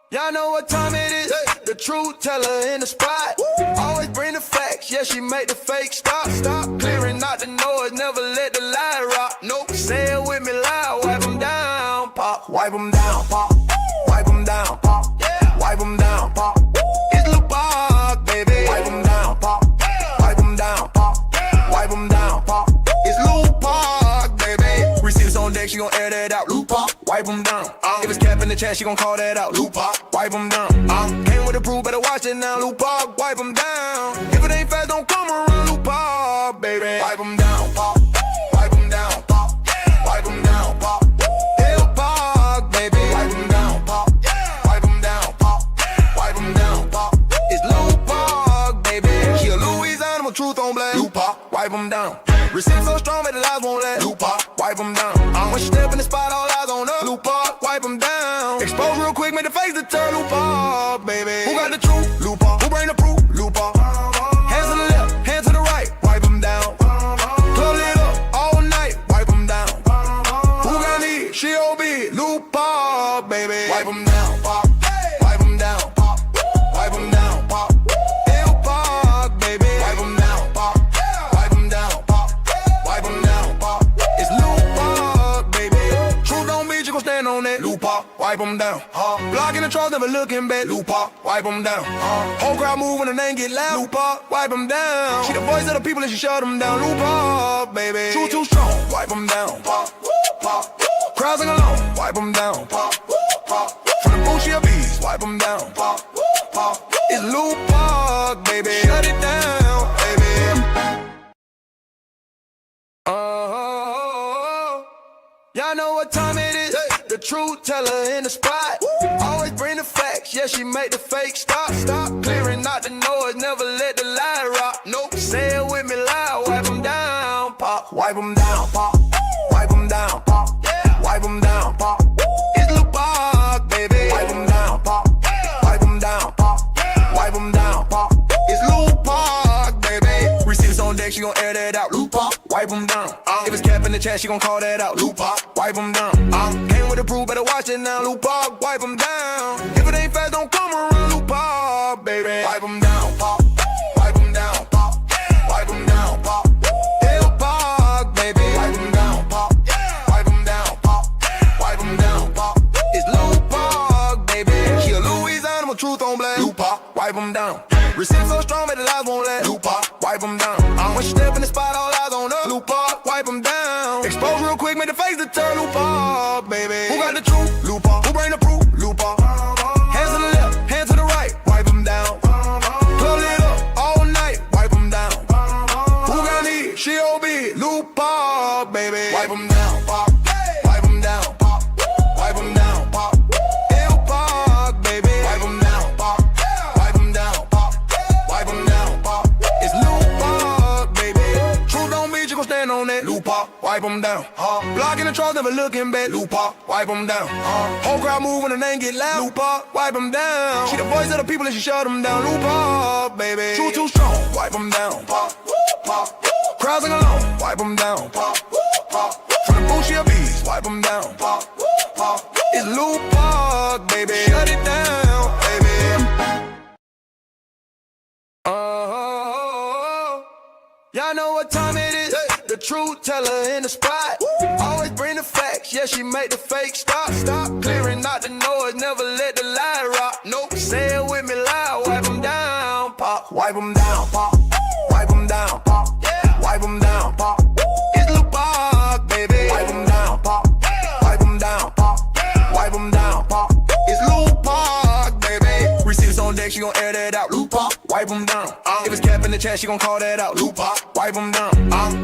Y'all know what time it is. The truth teller in the spot. Always bring the facts. Yeah, she make the fake stop. Stop clearing out the noise. Never let the lie rock. Nope. Say it with me loud. Wipe them down, pop. Wipe them down, pop. Wipe them down, pop. Yeah. Wipe them down, pop. It's Lil Pop, baby. Wipe them down, pop. Wipe them down, pop. Wipe them down, pop. It's Lil Pop, baby. Receipts on deck, she gon' air that out. Lil Pop, wipe them down. If it's cap in the chat, she gon' call that out. Lil Pop, wipe them down. Came with the proof, better watch it now. Lil Pop, wipe them down. If it ain't fast, don't come around. Lil Pop, baby. Wipe them down, pop. Wipe them down, pop. Wipe them down, pop. Lil Pop, baby. Wipe them down, pop. Wipe them down, pop. Wipe them down, pop. It's Lil Pop, baby. She a Louisiana, my truth on blast. Lil Pop, wipe them down. Receipts so strong, but the lies won't last. Lil Pop, wipe them down. When she step in the spot, all eyes on her. Lil Pop, wipe them down. Expose real quick, make the face deter. Lil Pop, baby. Who got the truth? Lil Pop. Who bring the proof? Lil Pop. Hands to the left, hands to the right, wipe them down. Club lit up all night, wipe them down. Who got need? She OB. Lil Pop, baby. Wipe them down, pop. Wipe them down, pop. Wipe them down, pop. Lil Pop, baby. Wipe them down, pop. Wipe them down, pop. Wipe them down, pop. It's Lil Pop, baby. Truth don't mean you gon' stand on that. Lil Pop, wipe them down. Blocking the trolls, never looking back. Lil Pop, wipe them down. Whole crowd move when the name get loud. Lil Pop, wipe them down. She the voice of the people and she shut them down. Lil Pop, baby. Truth too strong, wipe them down. Pop, pop. Crowds sing along, wipe them down. Pop, pop. From the booty of bees, wipe them down. Pop, pop. It's Lil Pop, baby. Shut it down, baby. Y'all know what time it is. The truth teller in the spot. Always bring the facts. Yeah, she make the fake stop. Stop clearing out the noise. Never let the lie rock. Nope. Say it with me loud. Wipe them down, pop. Wipe them down, pop. Wipe them down, pop. Yeah. Wipe them down, pop. It's Lil Pop, baby. Wipe them down, pop. Wipe them down, pop. Wipe them down, pop. It's Lil Pop, baby. Receipts on deck, she gon' air that out. Lil Pop, wipe them down. If it's cap in the chat, she gon' call that out. Lil Pop, wipe them down. Came with the proof, better watch it now. Lil Pop, wipe them down. If it ain't fast, don't come around. Lil Pop, baby. Wipe them down, pop. Wipe them down, pop. Wipe them down, pop. Lil Pop, baby. Wipe them down, pop. Wipe them down, pop. Wipe them down, pop. It's Lil Pop, baby. She a Louisiana, my truth on blast. Lil Pop, wipe them down. Receipts so strong, but the lies won't last. Lil Pop, wipe them down. When she step in the spot, all eyes on her. Lil Pop, wipe them down. Expose real quick, make the face deter. Lil Pop, baby. Who got the truth? Lil Pop. Who bring the proof? Lil Pop. Hands to the left, hands to the right, wipe them down. Club lit up all night, wipe them down. Who got need? She OB. Lil Pop, baby. Wipe them down, pop. Wipe them down, pop. Wipe them down, pop. Lil Pop, baby. Wipe them down, pop. Wipe them down, pop. Wipe them down, pop. It's Lil Pop, baby. Truth don't mean you gon' stand on that. Lil Pop, wipe them down. Blocking the trolls, never looking back. Lil Pop, wipe them down. Whole crowd move when the name get loud. Lil Pop, wipe them down. She the voice of the people and she shut them down. Lil Pop, baby. Truth too strong, wipe them down. Pop, pop. Crowds sing along, wipe them down. Pop, pop. From the booty of bees, wipe them down. Pop, pop. It's Lil Pop, baby. Shut it down, baby. Y'all know what time it is. The truth teller in the spot. Always bring the facts. Yeah, she make the fake stop. Stop clearing out the noise. Never let the lie rock. Nope. Say it with me loud. Wipe them down, pop. Wipe them down, pop. Wipe them down, pop. Yeah. Wipe them down, pop. It's Lil Pop, baby. Wipe them down, pop. Wipe them down, pop. Wipe them down, pop. It's Lil Pop, baby. Receipts on deck, she gon' air that out. Lil Pop, wipe them down. If it's cap in the chat, she gon' call that out. Lil Pop, wipe them down.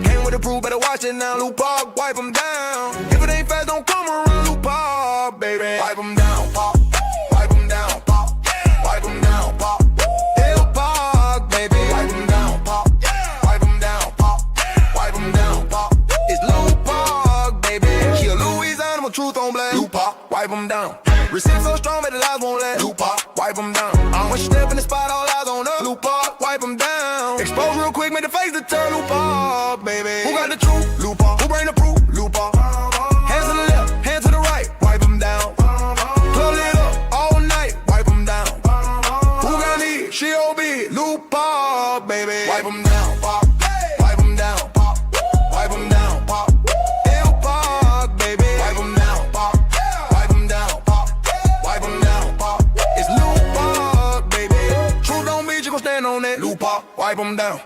Came with the proof, better watch it now. Lil Pop, wipe them down. If it ain't fast, don't come around. Lil Pop, baby. Wipe them down, pop. Wipe them down, pop. Wipe them down, pop. Lil Pop, baby. Wipe them down, pop. Wipe them down, pop. Wipe them down, pop. It's Lil Pop, baby. She a Louisiana, my truth on blast. Lil Pop, wipe them down. Receipts so strong, but the lies won't last. Lil Pop, wipe them down. When she step in the spot, all eyes on her. Lil Pop, wipe them down. Expose real quick, make the face deter. Lil Pop, baby. Who got the truth? Lil Pop. Who bring the proof? Lil Pop. Hands to the left, hands to the right, wipe them down. Club lit up all night, wipe wipe them down.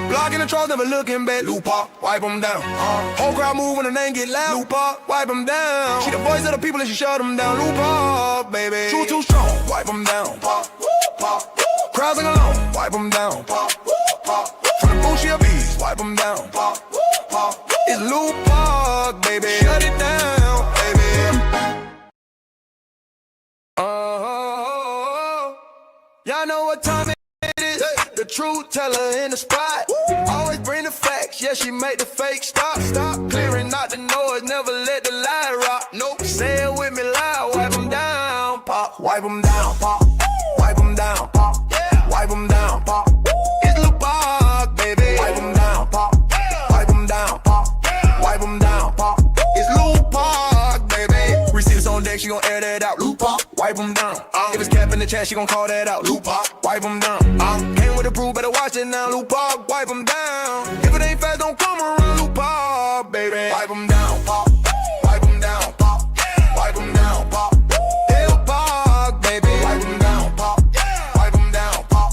Blocking the trolls, never looking back. Loop up, wipe them down. Whole crowd move when the name get loud. Loop up, wipe them down. She the voice of the people and she shut them down. Loop up, baby. True too strong, wipe them down. Crowds sing along, wipe them down. From the booth she a beast, wipe them down. It's Loop Park, baby. Shut it down, baby. Y'all know what time it is. The truth teller in the spot. Always bring the facts. Yeah, she make the fake stop. Stop clearing out the noise. Never let the lie rock. Nope. Say it with me loud. Wipe them down, pop. Wipe them down, pop. Wipe them down, pop. Yeah. Wipe them down, pop. It's Loop Park, baby. Wipe them down, pop. Wipe them down, pop. Wipe them down, pop. It's Loop Park, baby. Receipts on deck, she gon' air that out. Loop Park, wipe them down. If it's cap in the chat, she gon' call that out. Loop Park, wipe them down. Came with the proof, better watch it now. Loop Park, wipe them down. If it ain't fast, don't come around. Loop Park, baby. Wipe them down, pop. Wipe them down, pop. Wipe them down, pop. Hill Park, baby. Wipe them down, pop. Wipe them down, pop.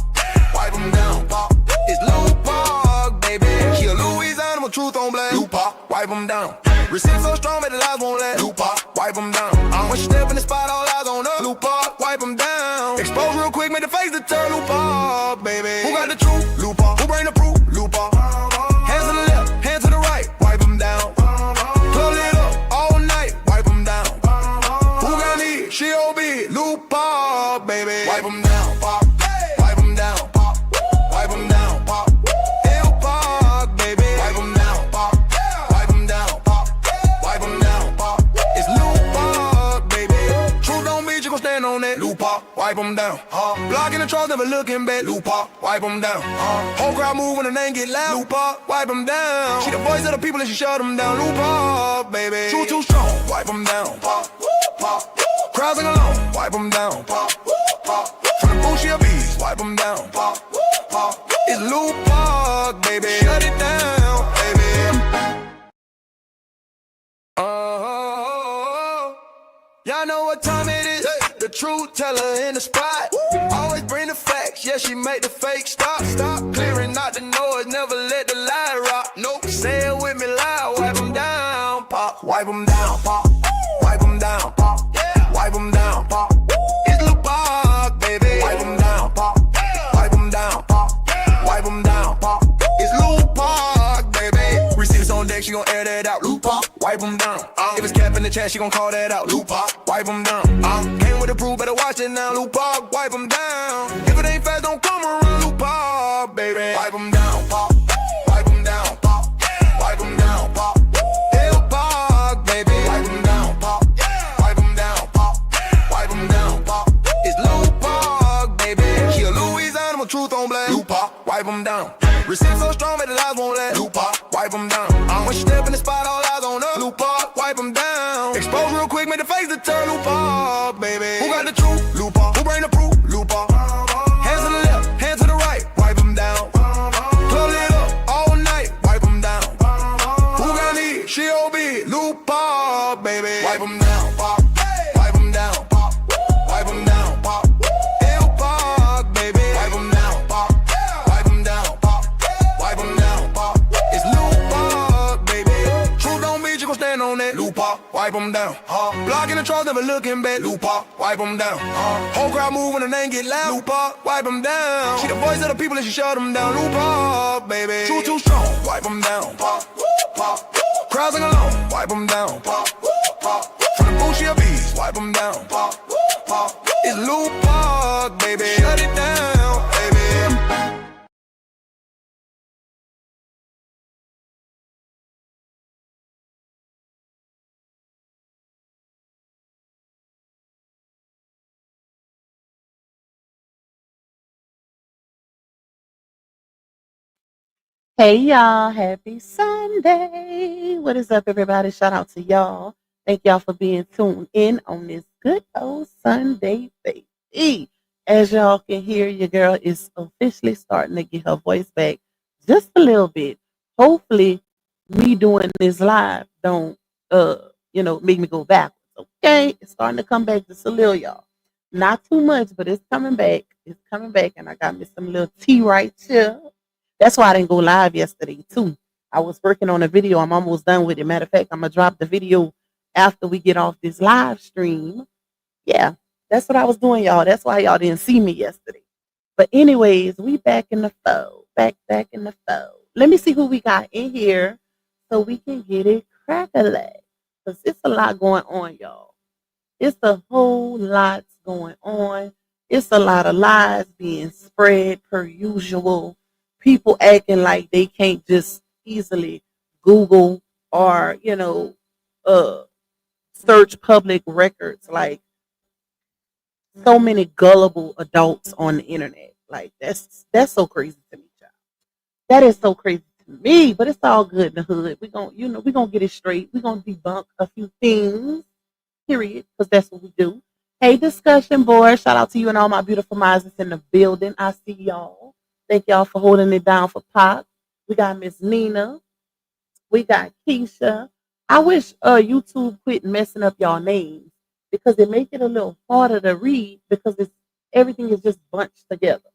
Wipe them down, pop. It's Loop Park, baby. She a Louisiana with truth on blast. Loop Park, wipe them down. Receipts so strong that the lies won't last. Loop Park, wipe them down. When she step in the spot, all eyes on her. Loop Park, wipe them down. Expose real quick, make the face to turn. Loop Park, baby. Who got the truth? Loop Park. Who bring the proof? Loop Park. Hands to the left, hands to the right, wipe them down. Close it up all night, wipe them down. Who got need? She OB. Loop Park, baby. Wipe them down, pop. Wipe them down, pop. Wipe them down, pop. Hill Park, baby. Wipe them down, pop. Wipe them down, pop. Wipe them down, pop. It's Loop Park, baby. Truth don't mean you gon' stand on that. Loop Park, wipe them down. Blocking the trolls, never looking back. Loop Park, wipe them down. Whole crowd move when the name get loud. Loop Park, wipe them down. She the voice of the people and she shut them down. Loop Park, baby. Truth too strong, wipe them down. Crowds sing along, wipe them down. From the booth she a beast, wipe them down. It's Loop Park, baby. Shut it down, baby. Y'all know what time it is. The truth teller in the spot. Always bring the facts. Yeah, she make the fake stop. Stop clearing out the noise. Never let the lie rock. Nope. Say it with me loud. Wipe them down, pop. Wipe them down, pop. Wipe them down, pop. Yeah. Wipe them down, pop. It's Loop Park, baby. Wipe them down, pop. Wipe them down, pop. Wipe them down, pop. It's Loop Park, baby. Receipts on deck, she gon' air that out. Loop Park, wipe them down. If it's cap in the chat, she gon' call that out. Loop Park, wipe them down. Came with the proof, better watch it now. Loop Park, wipe them down. If it ain't fast, don't come around. Loop Park, baby. Wipe them down, pop. Wipe them down, pop. Wipe them down, pop. Hill Park, baby. Wipe them down, pop. Wipe them down, pop. Wipe them down, pop. It's Loop Park, baby. She a Louisiana with truth on blast. Loop Park, wipe them down. Receipts so strong that the lies won't last. Loop Park, wipe them down. When she step in the spot, all eyes on her. Loop Park, wipe them down. Expose real quick, make the face to turn. Loop Park, baby. Who got the truth? Loop Park. Who bring the proof? Loop Park. Hands to the left, hands to the right, wipe them down. Close it up all night, wipe them down. Who got need? She OB. Loop Park, baby. Wipe them down, pop. Wipe them down, pop. Wipe them down, pop. Hill Park, baby. Wipe them down, pop. Wipe them down, pop. Wipe them down, pop. It's Loop Park, baby. Truth don't mean you gon' stand on that. Loop Park, wipe them down. Blocking the trolls, never looking back. Loop Park, wipe them down. Whole crowd move when the name get loud. Loop Park, wipe them down. She the voice of the people and she shut them down. Loop Park, baby. Truth too strong, wipe them down. Crowds sing along, wipe them down. From the booth she a beast, wipe them down. It's Loop Park, baby. Shut it down, baby. Hey y'all, happy Sunday. What is up, everybody? Shout out to y'all. Thank y'all for being tuned in on this good old Sunday, baby. As y'all can hear, your girl is officially starting to get her voice back just a little bit. Hopefully, me doing this live don't make me go backwards. Okay, it's starting to come back just a little, y'all. Not too much, but it's coming back. It's coming back, and I got me some little tea right here. That's why I didn't go live yesterday too. I was working on a video. I'm almost done with it. Matter of fact, I'm gonna drop the video after we get off this live stream. Yeah, that's what I was doing, y'all. That's why y'all didn't see me yesterday. But anyways, we back in the fold. Back in the fold. Let me see who we got in here so we can get it crackling. Because it's a lot going on, y'all. It's a whole lot going on. It's a lot of lies being spread per usual. People acting like they can't just easily Google or, uh, search public records. Like so many gullible adults on the internet. Like that's so crazy to me, child. That is so crazy to me. But it's all good in the hood. We gonna get it straight. We gonna debunk a few things, period, because that's what we do. Hey, discussion board. Shout out to you and all my beautiful minds that's in the building. I see y'all. Thank y'all for holding it down for Pop. We got Miss Nina. We got Keisha. I wish YouTube quit messing up y'all names because it make it a little harder to read because it's everything is just bunched together.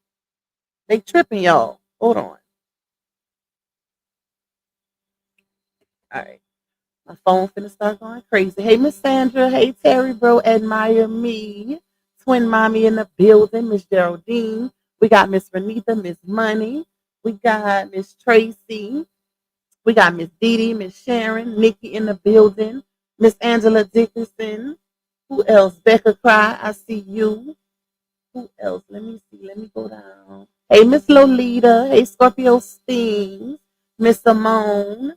They tripping y'all. Hold on. All right. My phone finna start going crazy. Hey, Miss Sandra. Hey, Terry, bro. Admire me. Twin mommy in the building. Miss Geraldine. We got Miss Renita, Miss Money. We got Miss Tracy. We got Miss Dee Dee, Miss Sharon, Nikki in the building. Miss Angela Dickinson. Who else? Becca Cry. I see you. Who else? Let me see. Let me go down. Hey, Miss Lolita. Hey, Scorpio Sting. Miss Simone.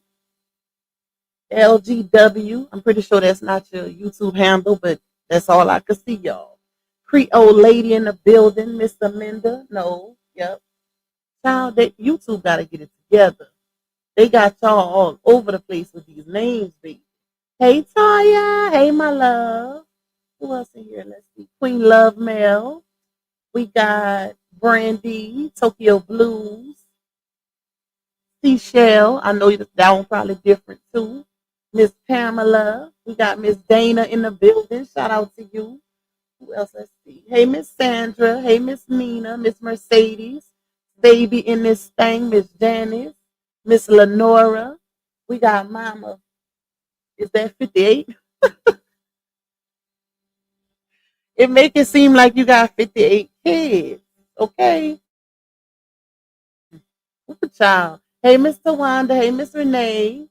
LGW. I'm pretty sure that's not your YouTube handle, but that's all I could see, y'all. Creole lady in the building, Miss Amanda. No, yep. Child, that YouTube got to get it together. They got y'all all over the place with these names, baby. Hey, Taya. Hey, my love. Who else in here? Let's see. Queen Love Mel. We got Brandy, Tokyo Blues, Seashell. I know that one probably different too. Miss Pamela. We got Miss Dana in the building. Shout out to you. Who else? Let's see. Hey, Miss Sandra. Hey, Miss Mina. Miss Mercedes. Baby in this thing. Miss Janice. Miss Lenora. We got Mama. Is that 58? It make it seem like you got 58 kids. Okay. Good child. Hey, Mr. Wanda. Hey, Miss Renee.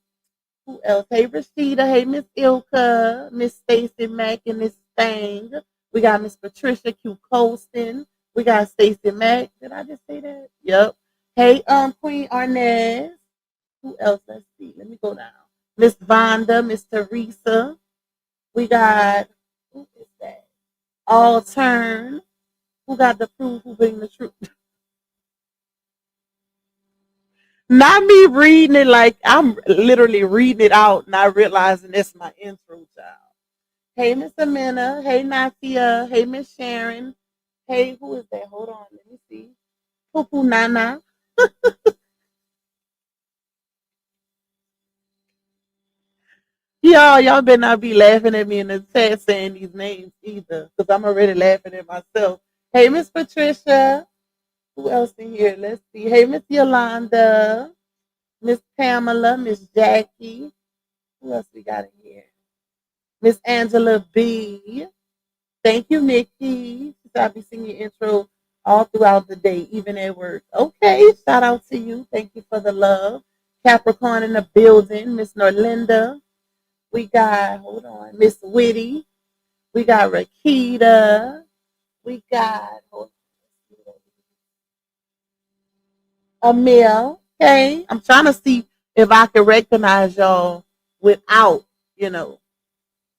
Who else? Hey, Rashida. Hey, Miss Ilka. Miss Stacy Mack in this thing. We got Miss Patricia Q. Colston. We got Stacy Mack. Did I just say that? Yep. Hey, Queen Arnez. Who else? Let's see. Let me go down. Miss Vonda, Miss Teresa. We got, who is that? All Turn. Who got the proof? Who bring the truth? Not me reading it like I'm literally reading it out, not realizing it's my intro, child. Hey, Miss Amina. Hey, Natia. Hey, Miss Sharon. Hey, who is that? Hold on. Let me see. Pupu Nana. Y'all better not be laughing at me in the chat saying these names either, because I'm already laughing at myself. Hey, Miss Patricia. Who else in here? Let's see. Hey, Miss Yolanda. Miss Pamela. Miss Jackie. Who else we got in here? Miss Angela B. Thank you, Nikki. I'll be singing your intro all throughout the day, even at work. Okay, shout out to you. Thank you for the love. Capricorn in the building. Miss Norlinda. We got, hold on, Miss Witty. We got Rakita. We got, hold on, Amel. Okay, I'm trying to see if I can recognize y'all without, you know,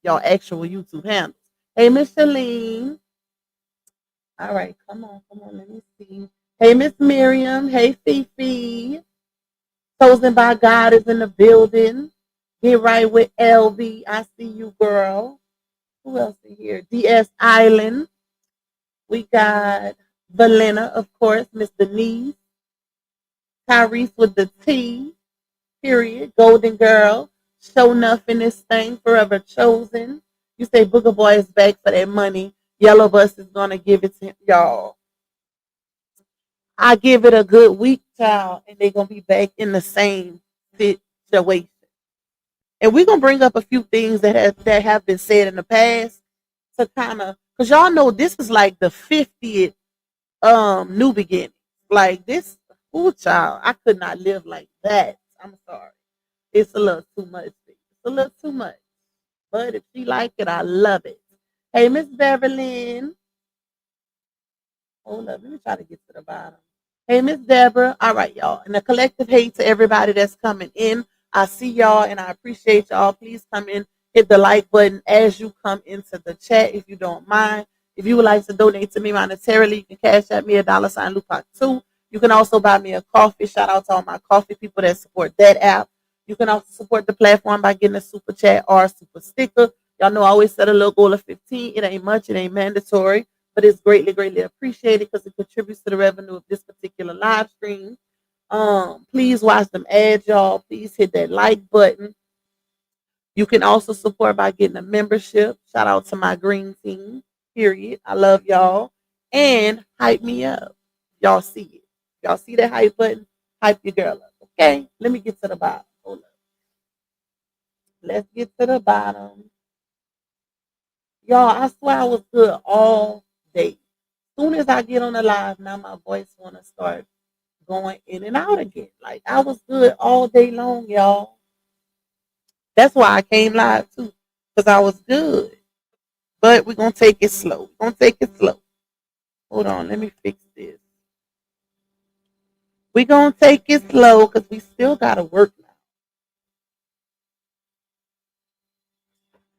y'all actual YouTube handles. Hey, Miss Shalene. All right, come on, let me see. Hey, Miss Miriam. Hey, Fifi. Chosen by God is in the building. Get right with LB. I see you, girl. Who else is here? DS Island. We got Valena, of course. Miss Denise. Tyrese with the T. Period. Golden Girl. Show enough in this thing. Forever chosen. You say Booger Boy is back for that money. Yellow Bus is gonna give it to y'all. I give it a good week, child, and they're gonna be back in the same situation. And we're gonna bring up a few things that have been said in the past to kind of, because y'all know this is like the 50th new beginning. Like this, oh child, I could not live like that. I'm sorry. It's a little too much. It's a little too much. But if she like it, I love it. Hey, Miss Beverly. Hold up. Let me try to get to the bottom. Hey, Miss Deborah. All right, y'all. And a collective hate to everybody that's coming in. I see y'all and I appreciate y'all. Please come in, hit the like button as you come into the chat if you don't mind. If you would like to donate to me monetarily, you can cash at me $sign Lupac2. You can also buy me a coffee. Shout out to all my coffee people that support that app. You can also support the platform by getting a super chat or a super sticker. Y'all know I always set a little goal of 15. It ain't much, it ain't mandatory, but it's greatly, greatly appreciated because it contributes to the revenue of this particular live stream. Please watch them ads, y'all. Please hit that like button. You can also support by getting a membership. Shout out to my green team. Period. I love y'all. And hype me up. Y'all see it. Y'all see that hype button? Hype your girl up. Okay? Let me get to the bottom. Hold up. Let's get to the bottom. Y'all, I swear I was good all day. Soon as I get on the live, now my voice wanna start going in and out again. Like I was good all day long, y'all. That's why I came live too, because I was good. But we're gonna take it slow. We're gonna take it slow. Hold on, let me fix this. We're gonna take it slow because we still gotta work now.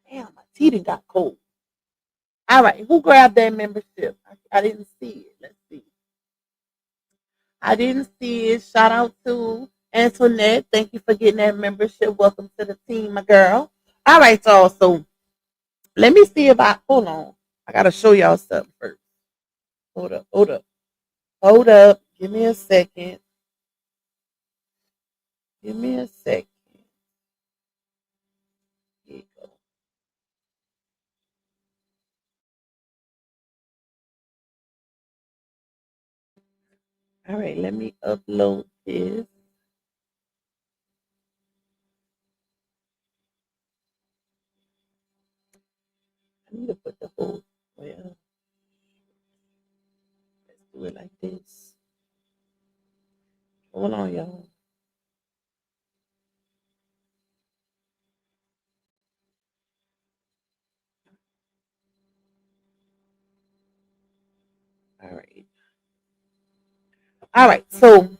Damn, my teeth got cold. All right, who grabbed that membership? I didn't see it. Let's see. I didn't see it. Shout out to Antoinette. Thank you for getting that membership. Welcome to the team, my girl. All right, y'all. So let me see if I hold on. I gotta show y'all something first. Hold up, hold up, hold up. Give me a second. Give me a second. Here you go. All right, let me upload this. I need to put the whole. Well, let's do it like this. Hold on, y'all. All right. All right. So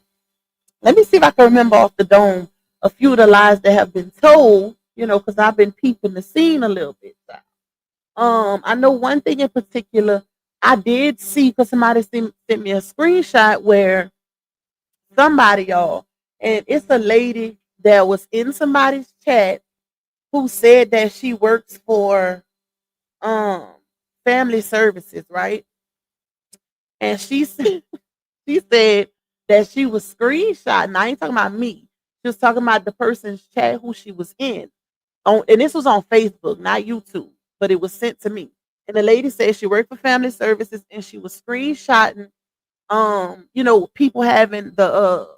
let me see if I can remember off the dome a few of the lies that have been told. Because I've been peeping the scene a little bit. I know one thing in particular I did see because somebody sent me a screenshot where somebody, y'all, and it's a lady that was in somebody's chat who said that she works for um family services, right? And she said she said that she was screenshotting. I ain't talking about me. She was talking about the person's chat who she was in. And this was on Facebook, not YouTube, but it was sent to me. And the lady said she worked for family services and she was screenshotting people having the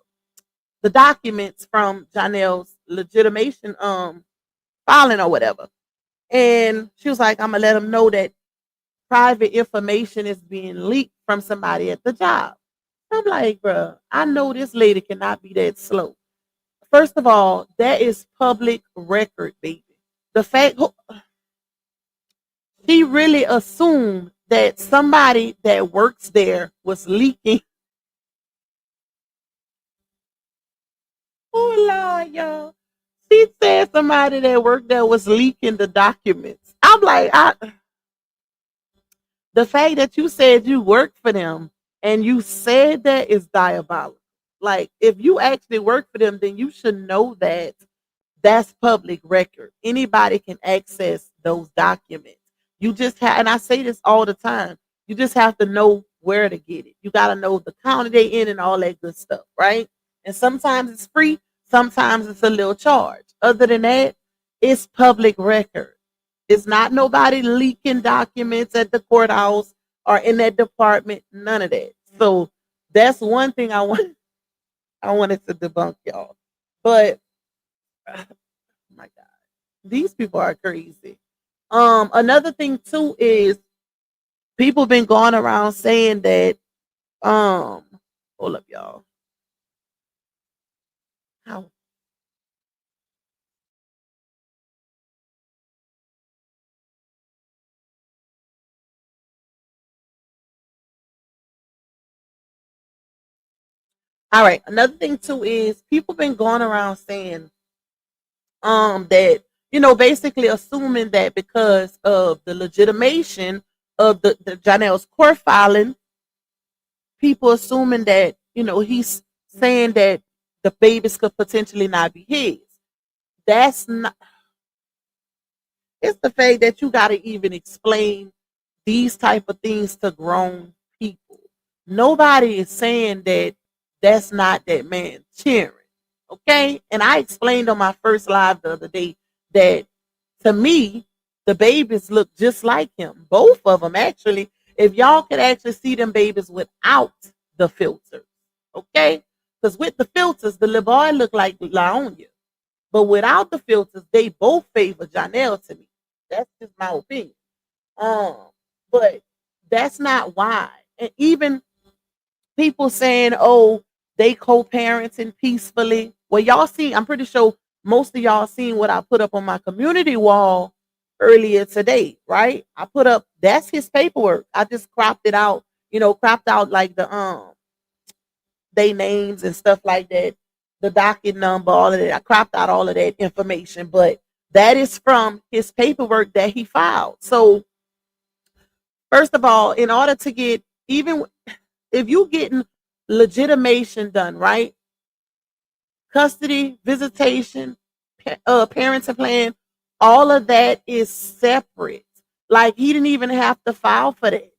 documents from Johnell's legitimation filing or whatever. And she was like, I'm gonna let them know that private information is being leaked from somebody at the job. I'm like, bruh, I know this lady cannot be that slow. First of all, that is public record, baby. The fact she really assumed that somebody that works there was leaking. Oh Lord, y'all. She said somebody that worked there was leaking the documents. I'm like, the fact that you said you worked for them and you said that is diabolical. Like, if you actually work for them, then you should know that that's public record. Anybody can access those documents. You just have, and I say this all the time, you just have to know where to get it. You got to know the county they in and all that good stuff, right? And sometimes it's free, sometimes it's a little charge. Other than that, it's public record. It's not nobody leaking documents at the courthouse or in that department, none of that. So That's one thing I wanted to debunk, y'all. But oh my God, these people are crazy. Another thing too is people been going around saying that um hold up, y'all. How all right. Another thing too is people been going around saying that basically assuming that because of the legitimation of the Johnell's court filing, people assuming that he's saying that the babies could potentially not be his. That's not. It's the fact that you got to even explain these type of things to grown people. Nobody is saying that that's not that man cheering. Okay? And I explained on my first live the other day that to me, the babies look just like him. Both of them actually. If y'all could actually see them babies without the filters. Okay? Because with the filters, the little boy look like Laonia. But without the filters, they both favor Johnell to me. That's just my opinion. Um, but that's not why. And even people saying, "Oh, they co-parenting peacefully." Well, y'all see, I'm pretty sure most of y'all seen what I put up on my community wall earlier today, right? I put up that's his paperwork. I just cropped it out, cropped out like the they names and stuff like that, the docket number, all of that. I cropped out all of that information, but that is from his paperwork that he filed. So first of all, in order to get even if you getting legitimation done, right? Custody, visitation, parenting plan, all of that is separate. Like he didn't even have to file for that.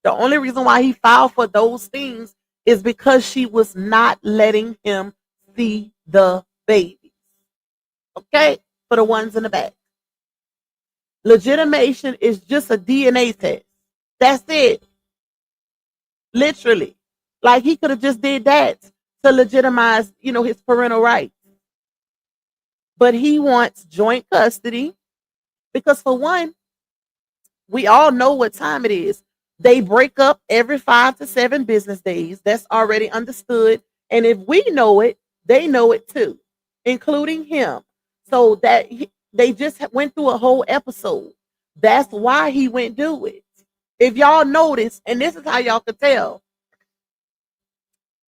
The only reason why he filed for those things is because she was not letting him see the baby. Okay? For the ones in the back. Legitimation is just a DNA test. That's it. Literally. Like he could have just did that to legitimize, his parental rights. But he wants joint custody because for one, we all know what time it is. They break up every 5 to 7 business days. That's already understood. And if we know it, they know it too, including him. So they just went through a whole episode. That's why he went do it. If y'all notice, and this is how y'all could tell,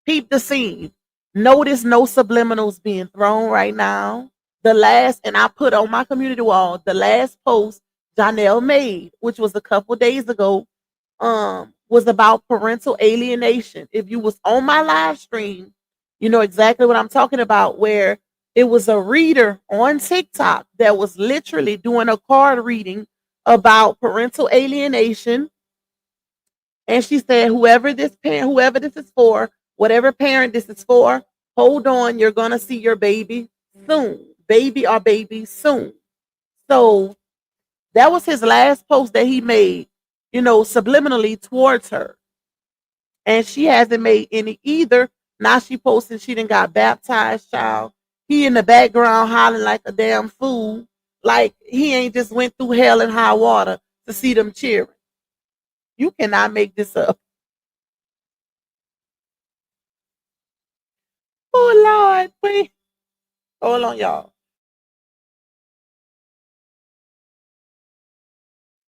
peep the scene. Notice no subliminals being thrown right now. The last, and I put on my community wall, the last post Johnell made, which was a couple days ago, was about parental alienation. If you was on my live stream, you know exactly what I'm talking about, where it was a reader on TikTok that was literally doing a card reading about parental alienation. And she said, whoever this is for, whatever parent this is for, hold on, you're gonna see your baby soon. Baby or baby soon. So that was his last post that he made, subliminally towards her. And she hasn't made any either. Now she posting she didn't got baptized, child. He in the background hollering like a damn fool. Like he ain't just went through hell and high water to see them cheering. You cannot make this up. Oh Lord, wait. Hold on, y'all.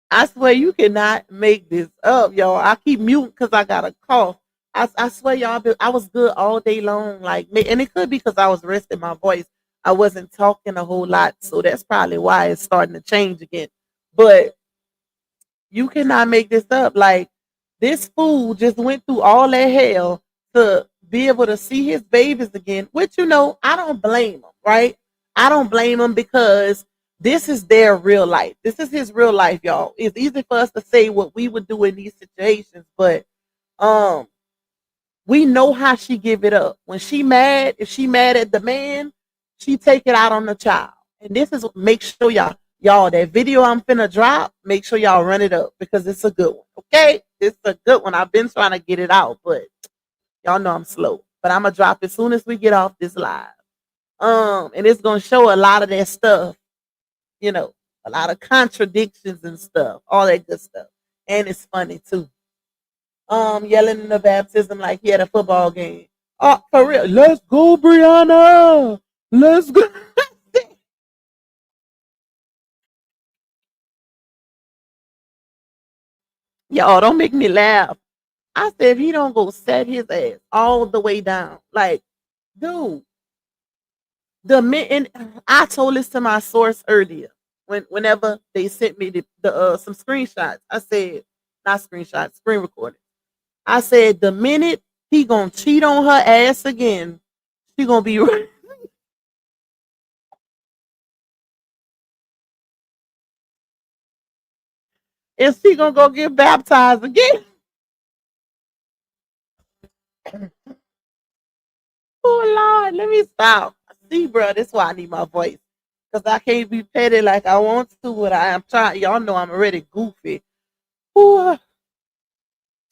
I swear you cannot make this up, y'all. I keep muting because I got a cough. I swear, y'all, I was good all day long. Like, and it could be because I was resting my voice. I wasn't talking a whole lot, so that's probably why it's starting to change again. But you cannot make this up. Like, this fool just went through all that hell to be able to see his babies again, which, I don't blame him, right? I don't blame him because this is their real life. This is his real life, y'all. It's easy for us to say what we would do in these situations, but um we know how she give it up. When she mad, if she mad at the man, she take it out on the child. And this is make sure y'all that video I'm finna drop, make sure y'all run it up because it's a good one. Okay? It's a good one. I've been trying to get it out, but Y'all know I'm slow, but I'm gonna drop as soon as we get off this live. And it's gonna show a lot of that stuff, you know, a lot of contradictions and stuff, all that good stuff. And it's funny too. Yelling in the baptism like he had a football game. Oh, for real. Let's go, Brianna. Let's go. Y'all don't make me laugh. I said if he don't go set his ass all the way down, like, dude, and I told this to my source earlier whenever they sent me the some screenshots. I said not screenshots, screen recording. I said the minute he gonna cheat on her ass again, she gonna be and she gonna go get baptized again. Oh Lord, let me stop. See, bro, that's why I need my voice. Cause I can't be petty like I want to, but I am trying. Y'all know I'm already goofy. Ooh,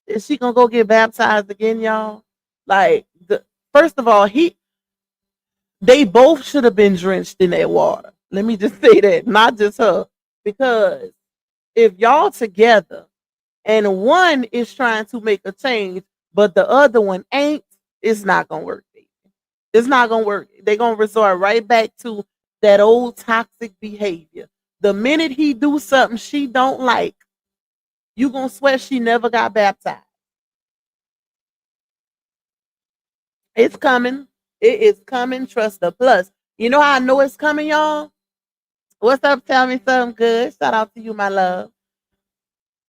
is she gonna go get baptized again, y'all? Like first of all, they both should have been drenched in that water. Let me just say that, not just her. Because if y'all together and one is trying to make a change, but the other one ain't, it's not gonna work. Baby. It's not gonna work. They're gonna resort right back to that old toxic behavior. The minute he do something she don't like, you gonna swear she never got baptized. It's coming. It is coming. Trust the plus. You know how I know it's coming, y'all? What's up? Tell me something good. Shout out to you, my love.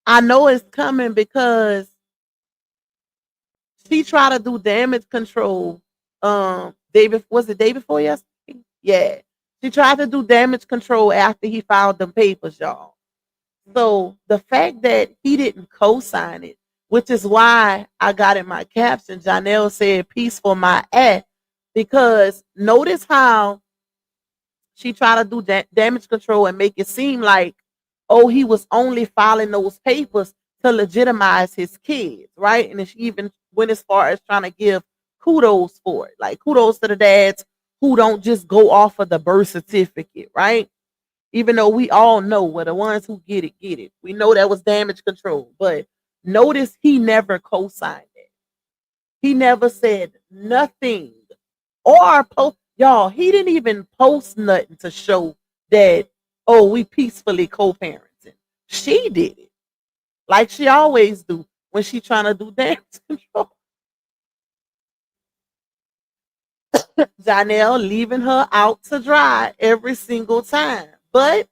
I know it's coming because she tried to do damage control. Day before yesterday? Yeah. She tried to do damage control after he filed them papers, y'all. So the fact that he didn't co-sign it, which is why I got in my caption, Johnell said peace for my ass. Because notice how she tried to do damage control and make it seem like, oh, he was only filing those papers to legitimize his kids, right? And she even went as far as trying to give kudos for it, like kudos to the dads who don't just go off of the birth certificate, right? Even though we all know we're the ones who get it, get it. We know that was damage control, but notice he never co-signed it. He never said nothing or post. Y'all, he didn't even post nothing to show that, oh, we peacefully co-parenting. She did it like she always do when she trying to do damage control. Johnell leaving her out to dry every single time. But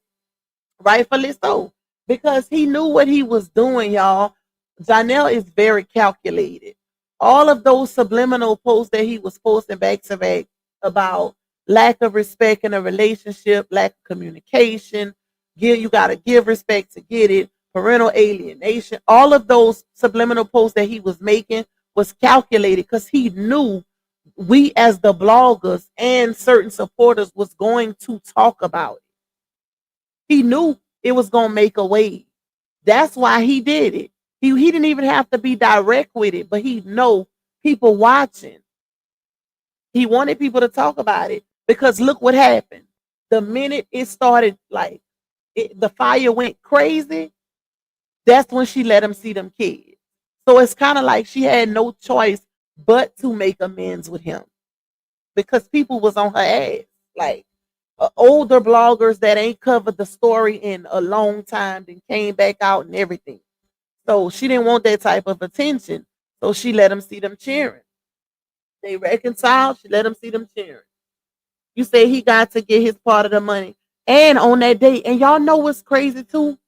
rightfully so, because he knew what he was doing, y'all. Johnell is very calculated. All of those subliminal posts that he was posting back to back about lack of respect in a relationship, lack of communication, you gotta give respect to get it, parental alienation, all of those subliminal posts that he was making was calculated because he knew we as the bloggers and certain supporters was going to talk about it. He knew it was gonna make a wave. That's why he did it. He didn't even have to be direct with it, but he know people watching. He wanted people to talk about it because look what happened. The minute it started, like the fire went crazy, that's when she let him see them kids. So it's kind of like she had no choice but to make amends with him because people was on her ass. Like older bloggers that ain't covered the story in a long time, then came back out and everything. So she didn't want that type of attention. So she let him see them cheering. They reconciled. She let him see them cheering. You say he got to get his part of the money. And on that day, and y'all know what's crazy too?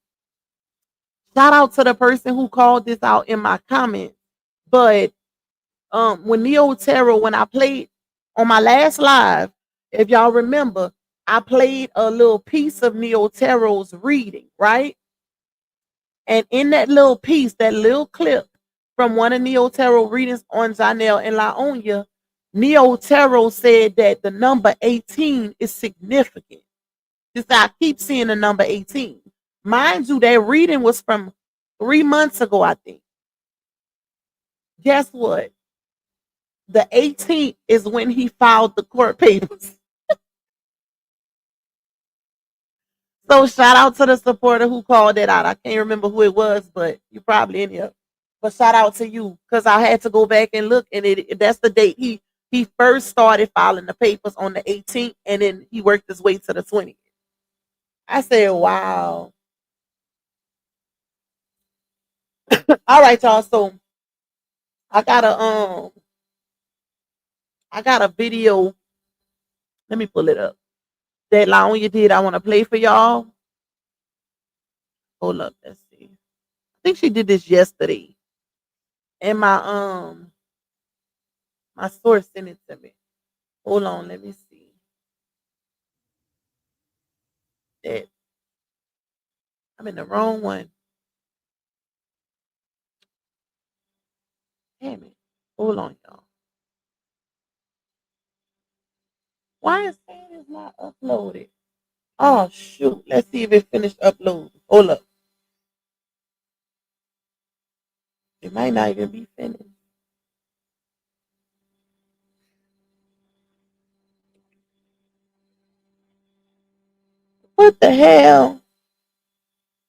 Shout out to the person who called this out in my comments. But when Neo Tarot, when I played on my last live, if y'all remember, I played a little piece of Neo Tarot's reading, right? And in that little piece, that little clip from one of Neo Tarot readings on Johnell and Laonia, Neo Tarot said that the number 18 is significant. Just I keep seeing the number 18. Mind you, that reading was from 3 months ago, I think. Guess what? The 18th is when he filed the court papers. So shout out to the supporter who called it out. I can't remember who it was, but you probably in here. But shout out to you because I had to go back and look, and that's the date he first started filing the papers on the 18th, and then he worked his way to the 20th. I said, "Wow." All right, y'all. So I got a I got a video. Let me pull it up. That Laonya did. I want to play for y'all. Hold up. Let's see. I think she did this yesterday, and my source sent it to me. Hold on. Let me see. That I'm in the wrong one. Damn it. Hold on, y'all. Why is saying it's not uploaded? Oh shoot. Let's see if it finished uploading. Hold up. It might not even be finished. What the hell?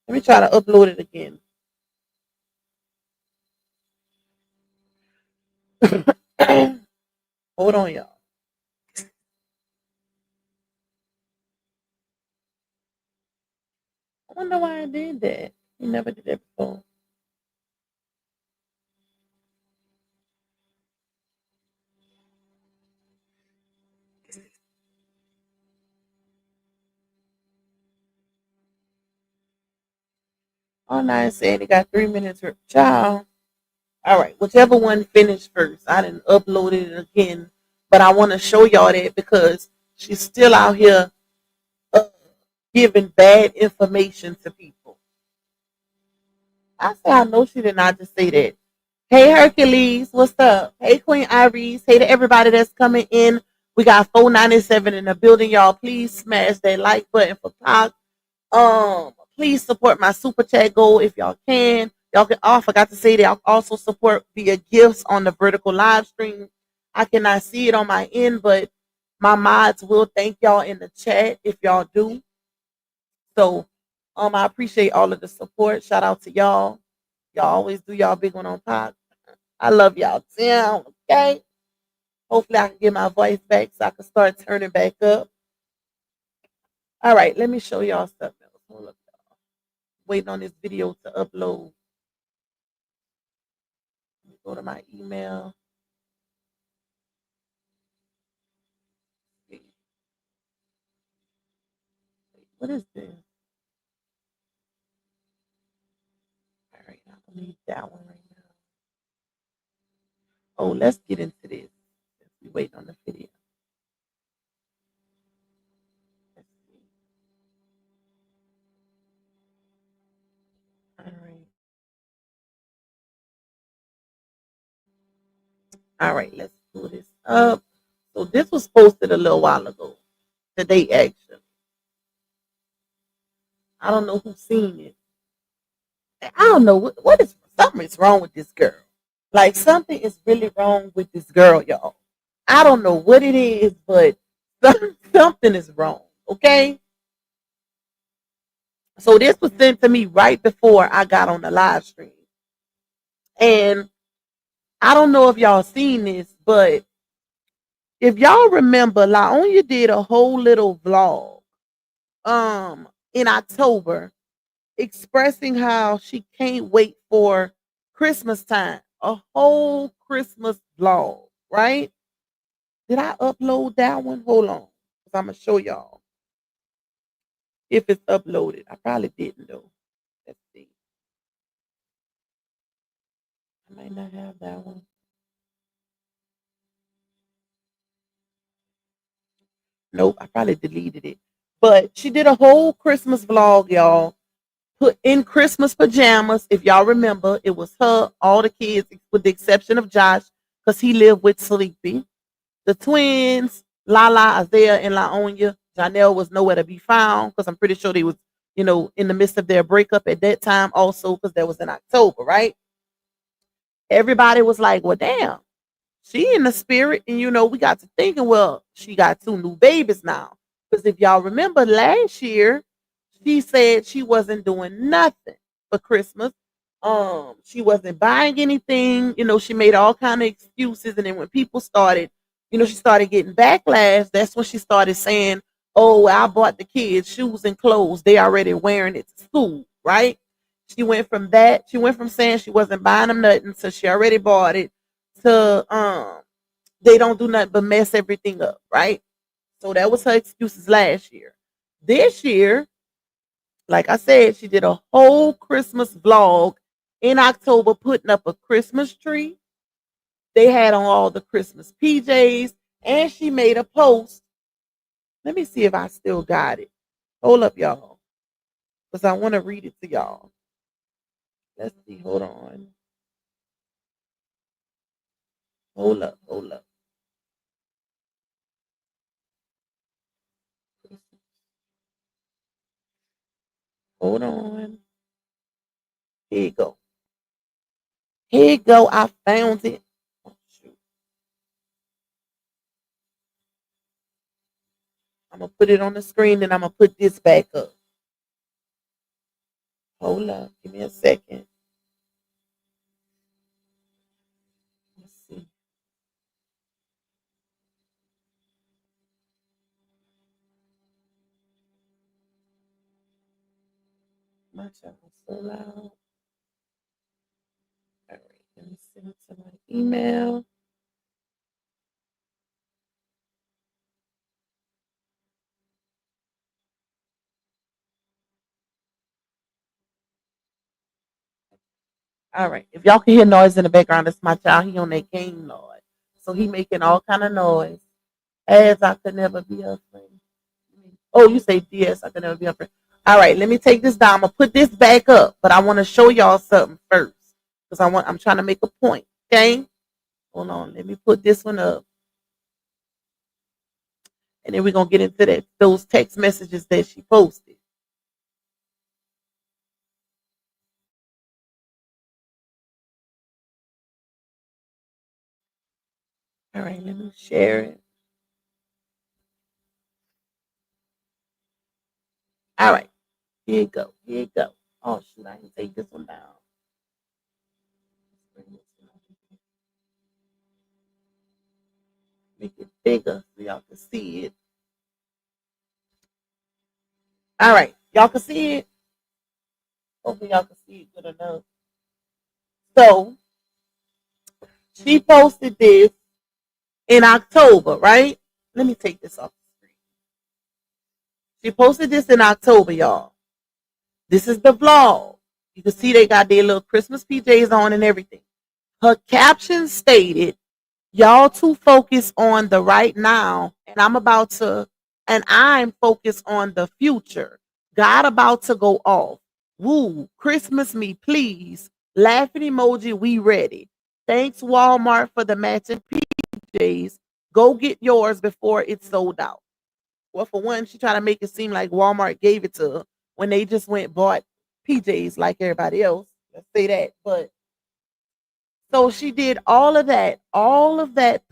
Let me try to upload it again. Hold on, y'all. I wonder why I did that. You never did that before. Oh, no, it's saying it got 3 minutes. Child. All right, whichever one finished first. I didn't upload it again, but I want to show y'all that because she's still out here uh, giving bad information to people. I say I know she did not just say that. Hey Hercules, what's up? Hey Queen Iris. Hey to everybody that's coming in. We got 497 in the building, y'all. Please smash that like button for Pac. Please support my super chat goal if y'all can. Y'all can. Oh, I forgot to say that y'all also support via gifts on the vertical live stream. I cannot see it on my end, but my mods will thank y'all in the chat if y'all do. So, I appreciate all of the support. Shout out to y'all. Y'all always do y'all big one on Pac. I love y'all. Damn. Okay. Hopefully, I can get my voice back so I can start turning back up. All right, let me show y'all something else. Hold up. Waiting on this video to upload. Go to my email. What is this? All right, I need that one right now. Oh, let's get into this. We wait on the video. Let's see. All right. All right, let's pull this up. So this was posted a little while ago. Today, actually. I don't know who's seen it. I don't know what is something is wrong with this girl. Like something is really wrong with this girl, y'all. I don't know what it is, but something is wrong. Okay. So this was sent to me right before I got on the live stream. And I don't know if y'all seen this, but if y'all remember, Laonya did a whole little vlog in October expressing how she can't wait for Christmas time. A whole Christmas vlog, right? Did I upload that one? Hold on. Because I'm gonna show y'all if it's uploaded. I probably didn't though. Let's see. I might not have that one. Nope, I probably deleted it. But she did a whole Christmas vlog, y'all. Put in Christmas pajamas. If y'all remember, it was her, all the kids, with the exception of Josh, because he lived with Sleepy. The twins, Lala, Isaiah, and Laonya. Johnell was nowhere to be found because I'm pretty sure they was, in the midst of their breakup at that time also because that was in October, right? Everybody was like, well, damn. she in the spirit, and we got to thinking, well, she got two new babies now. Because if y'all remember last year, she said she wasn't doing nothing for Christmas. She wasn't buying anything. She made all kind of excuses, and then when people started, she started getting backlash. That's when she started saying, "Oh, I bought the kids shoes and clothes. They already wearing it to school." Right? She went from that. She went from saying she wasn't buying them nothing, so she already bought it, to they don't do nothing but mess everything up. Right? So that was her excuses last year. This year, like I said, she did a whole Christmas vlog in October, putting up a Christmas tree. They had on all the Christmas PJs, and she made a post. Let me see if I still got it. Hold up, y'all, because I want to read it to y'all. Let's see. Hold on. Hold up. Hold up. Hold on. Here you go. Here you go. I found it. Oh, shoot. I'm going to put it on the screen, and I'm going to put this back up. Hold up. Give me a second. Let's see. My channel's so loud. All right. Let me send it to my email. All right. If y'all can hear noise in the background, that's my child. He on that game noise. So he making all kind of noise. As I could never be her friend. Oh, you say yes, I could never be her friend. All right, let me take this down. I'm gonna put this back up, but I want to show y'all something first. Because I'm trying to make a point. Okay? Hold on. Let me put this one up. And then we're gonna get into those text messages that she posted. All right, let me share it. All right, here you go. Here you go. Oh shoot, I didn't take this one down. Make it bigger so y'all can see it. All right, y'all can see it. Hopefully y'all can see it good enough. So she posted this in October, right? Let me take this off the screen. She posted this in October, y'all. This is the vlog. You can see they got their little Christmas PJs on and everything. Her caption stated, "Y'all too focused on the right now, and I'm focused on the future. God about to go off. Woo, Christmas me, please. Laughing emoji, we ready. Thanks, Walmart, for the matching PJs. Go get yours before it's sold out." Well, for one, she tried to make it seem like Walmart gave it to her when they just went and bought PJs like everybody else. Let's say that. But so she did all of that,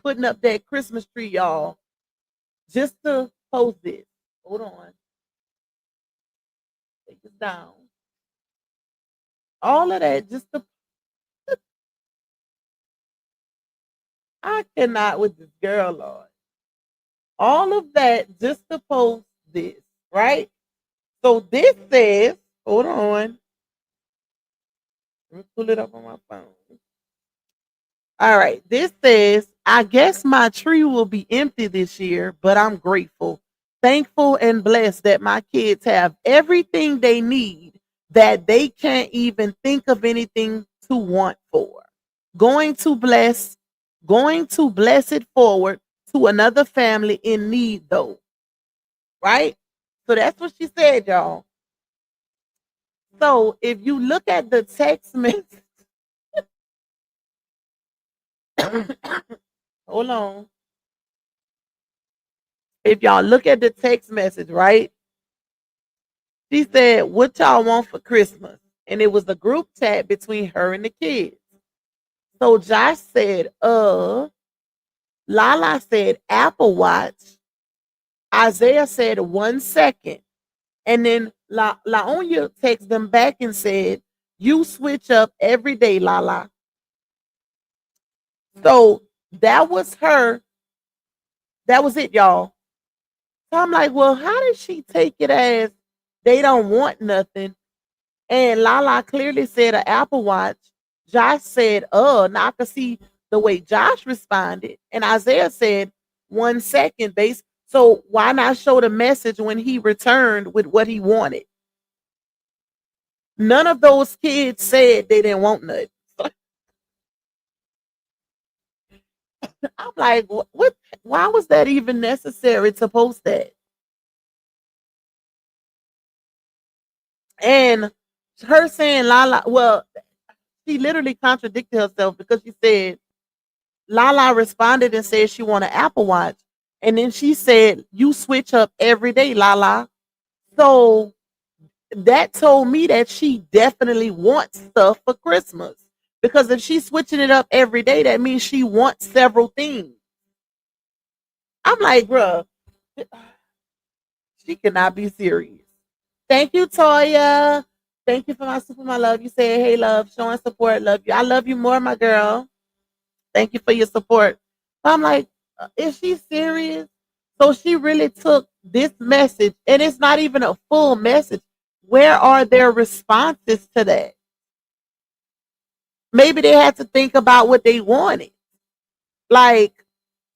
putting up that Christmas tree, y'all, just to post this. Hold on. Take this down. All of that just to, I cannot with this girl, Lord. All of that just to post this, right? So this says, hold on. Let me pull it up on my phone. All right. This says, "I guess my tree will be empty this year, but I'm grateful, thankful, and blessed that my kids have everything they need, that they can't even think of anything to want for. Going to bless, going to bless it forward to another family in need, though." Right? So that's what she said, y'all. So if you look at the text message, hold on. If y'all look at the text message, right? She said, "What y'all want for Christmas?" And it was a group chat between her and the kids. So Josh said, Lala said Apple Watch. Isaiah said 1 second. And then Laonya texted them back and said, you switch up every day, Lala. So that was her. That was it, y'all. So I'm like, well, how did she take it as they don't want nothing? And Lala clearly said an Apple Watch. Josh said, now I can see the way Josh responded. And Isaiah said 1 second base. So why not show the message when he returned with what he wanted? None of those kids said they didn't want nothing. I'm like, what? Why was that even necessary to post that? And her saying Lala, well, she literally contradicted herself because she said Lala responded and said she want an Apple Watch. And then she said, you switch up every day, Lala. So that told me that she definitely wants stuff for Christmas. Because if she's switching it up every day, that means she wants several things. I'm like, bruh, she cannot be serious. Thank you, Toya. Thank you for my super, my love. You said, hey, love, showing support. Love you. I love you more, my girl. Thank you for your support. So I'm like, is she serious? So she really took this message, and it's not even a full message. Where are their responses to that? Maybe they had to think about what they wanted. Like,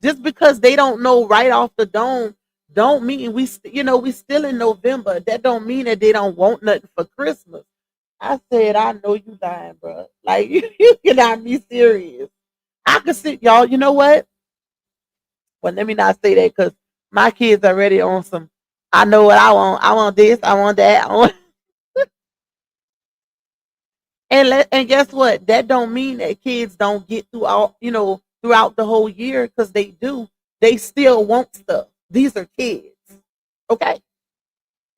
just because they don't know right off the dome, don't mean we still in November. That don't mean that they don't want nothing for Christmas. I said, I know you dying, bro. Like you cannot be serious. I could see y'all. You know what? Well, let me not say that because my kids are already on some. I know what I want. I want this. I want that. I want. And guess what? That don't mean that kids don't get through all throughout the whole year because they do. They still want stuff. These are kids. Okay.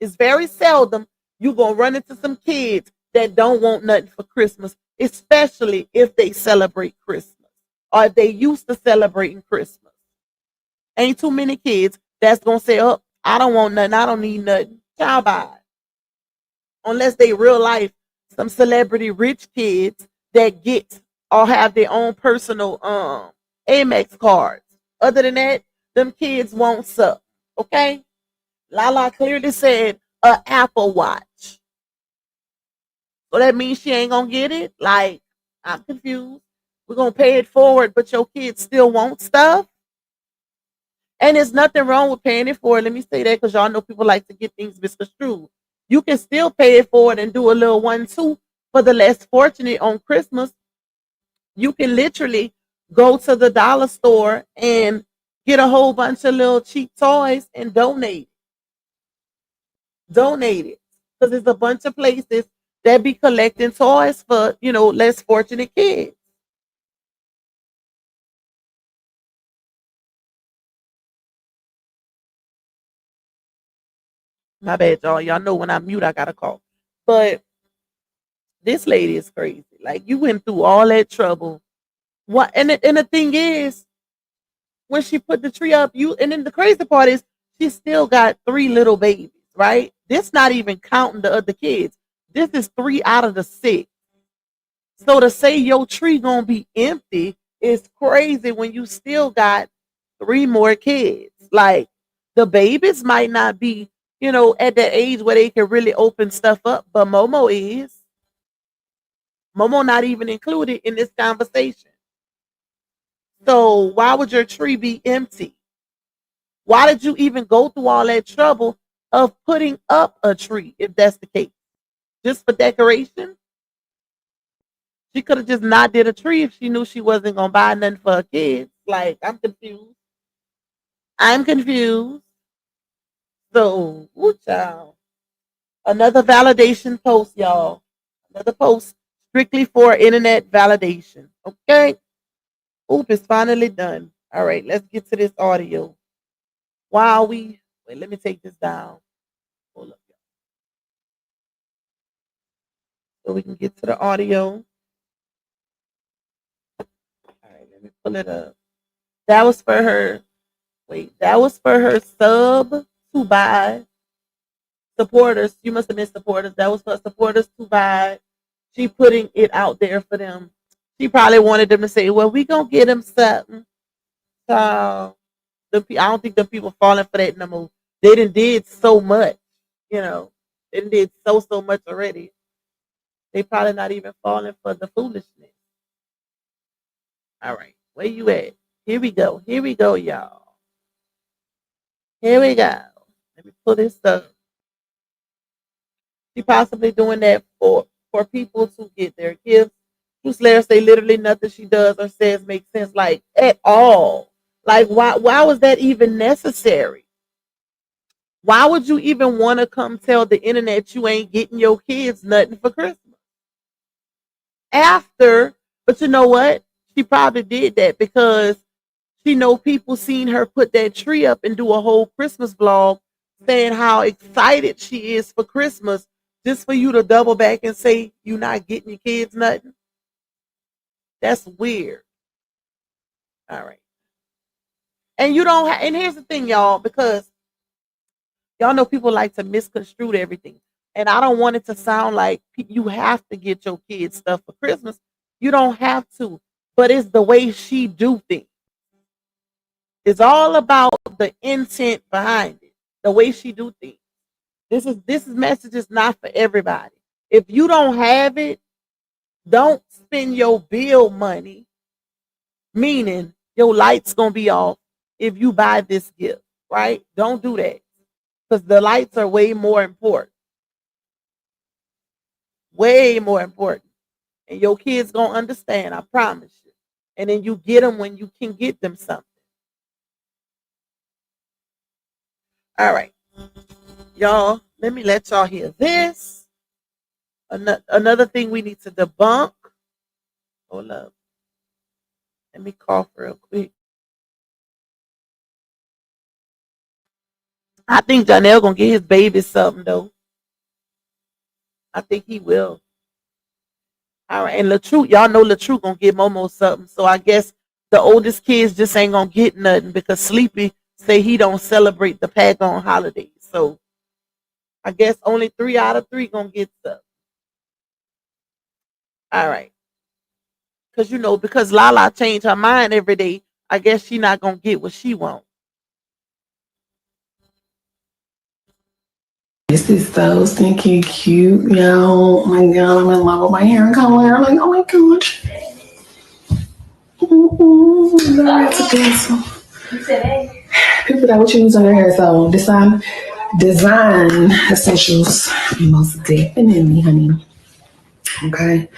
It's very seldom you gonna run into some kids that don't want nothing for Christmas, especially if they celebrate Christmas or if they used to celebrating Christmas. Ain't too many kids that's gonna say, "Oh, I don't want nothing. I don't need nothing." Child buy it. Unless they real life some celebrity rich kids that get or have their own personal Amex cards. Other than that, them kids won't suck. Okay? Lala clearly said a Apple Watch. So that means she ain't gonna get it? Like, I'm confused. We're gonna pay it forward, but your kids still want stuff. And there's nothing wrong with paying it forward. Let me say that because y'all know people like to get things misconstrued. You can still pay it forward and do a little 1-2 for the less fortunate on Christmas. You can literally go to the dollar store and get a whole bunch of little cheap toys and donate. Donate it. Because there's a bunch of places that be collecting toys for, less fortunate kids. My bad, y'all. Y'all know when I mute, I gotta call. But this lady is crazy. Like you went through all that trouble. What? And the thing is, when she put the tree up, and then the crazy part is she still got 3 little babies. Right? This not even counting the other kids. This is 3 out of the 6. So to say your tree gonna be empty is crazy when you still got 3 more kids. Like the babies might not be, at the age where they can really open stuff up, but Momo is. Momo not even included in this conversation. So why would your tree be empty? Why did you even go through all that trouble of putting up a tree if that's the case? Just for decoration? She could have just not did a tree if she knew she wasn't gonna buy nothing for her kids. Like, I'm confused. I'm confused. So, ooh, child. Another validation post, y'all. Another post strictly for internet validation. Okay. Oop, it's finally done. All right, let's get to this audio. While we wait, let me take this down. Hold up, so we can get to the audio. All right, let me pull it up. That was for her. Wait, that was for her sub to buy supporters. You must have missed supporters. That was for supporters to buy. She putting it out there for them. She probably wanted them to say, "Well, we gonna get them something." So I don't think the people falling for that no more. They did so much, you know. They did so much already. They probably not even falling for the foolishness. All right, where you at? Here we go. Here we go, y'all. Here we go. Let me pull this up. She possibly doing that for people to get their gifts. Truth Slayer say literally nothing she does or says makes sense, like at all. Like why was that even necessary? Why would you even want to come tell the internet you ain't getting your kids nothing for Christmas? After, but you know what? She probably did that because she know people seen her put that tree up and do a whole Christmas vlog saying how excited she is for Christmas, just for you to double back and say you're not getting your kids nothing. That's weird. All right. And you don't and here's the thing, y'all, because y'all know people like to misconstrue everything. And I don't want it to sound like you have to get your kids stuff for Christmas. You don't have to. But it's the way she do things. It's all about the intent behind it. The way she do things. This message is not for everybody. If you don't have it, don't spend your bill money, meaning your lights gonna be off if you buy this gift, right? Don't do that. Because the lights are way more important. Way more important. And your kids gonna understand, I promise you. And then you get them when you can get them something. All right. Y'all, let me let y'all hear this. Another thing we need to debunk. Hold up. Let me cough real quick. I think Johnell gonna get his baby something though. I think he will. All right, and LaTrue, y'all know LaTrue gonna get Momo something. So I guess the oldest kids just ain't gonna get nothing because Sleepy say he don't celebrate the Pagon holidays. So I guess only 3 out of 3 gonna get stuff. All right, because because Lala changed her mind every day. I guess she not gonna get what she wants. This is so stinking cute, yo. Oh my god, I'm in love with my hair color. I'm like, oh my gosh. People that would use on their hair, so design essentials, most definitely, honey. Okay,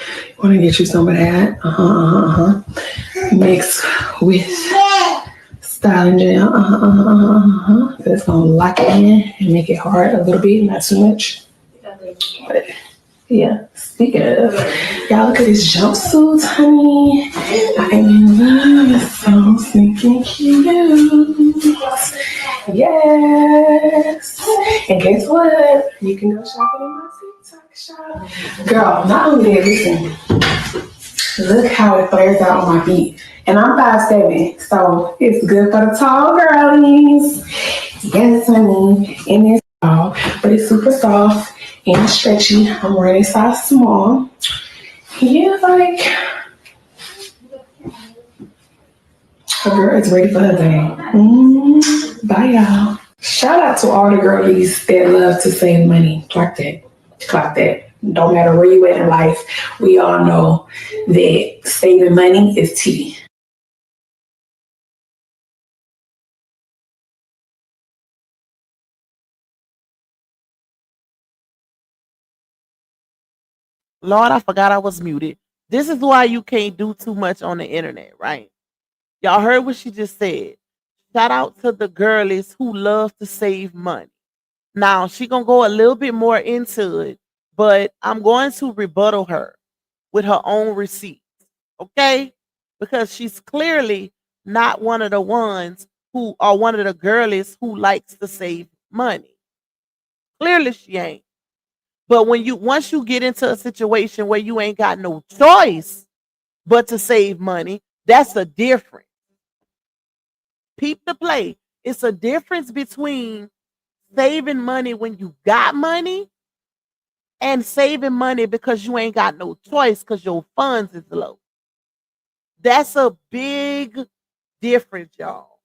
want to get you some of that. Mix with styling gel. That's gonna lock it in and make it hard a little bit, not too much. But yeah, speaking of, y'all look at this jumpsuit, honey. I'm in love, it's so stinking cute. Yes. And guess what? You can go shopping in my TikTok shop. Girl, not only that, listen, look how it flares out on my feet. And I'm 5'7", so it's good for the tall girlies. Yes, honey. And it's tall, but it's super soft and stretchy. I'm wearing a size small. Yeah, like a girl is ready for her day. Bye, y'all. Shout out to all the girlies that love to save money. Clock that. Clock that. Don't matter where you at in life, we all know that saving money is key. Lord, I forgot I was muted. This is why you can't do too much on the internet, right? Y'all heard what she just said. Shout out to the girlies who love to save money. Now she gonna go a little bit more into it, but I'm going to rebuttal her with her own receipts, okay? Because she's clearly not one of the ones who are one of the girlies who likes to save money. Clearly she ain't. But once you get into a situation where you ain't got no choice but to save money, that's a difference. Peep the play. It's a difference between saving money when you got money and saving money because you ain't got no choice because your funds is low. That's a big difference, y'all.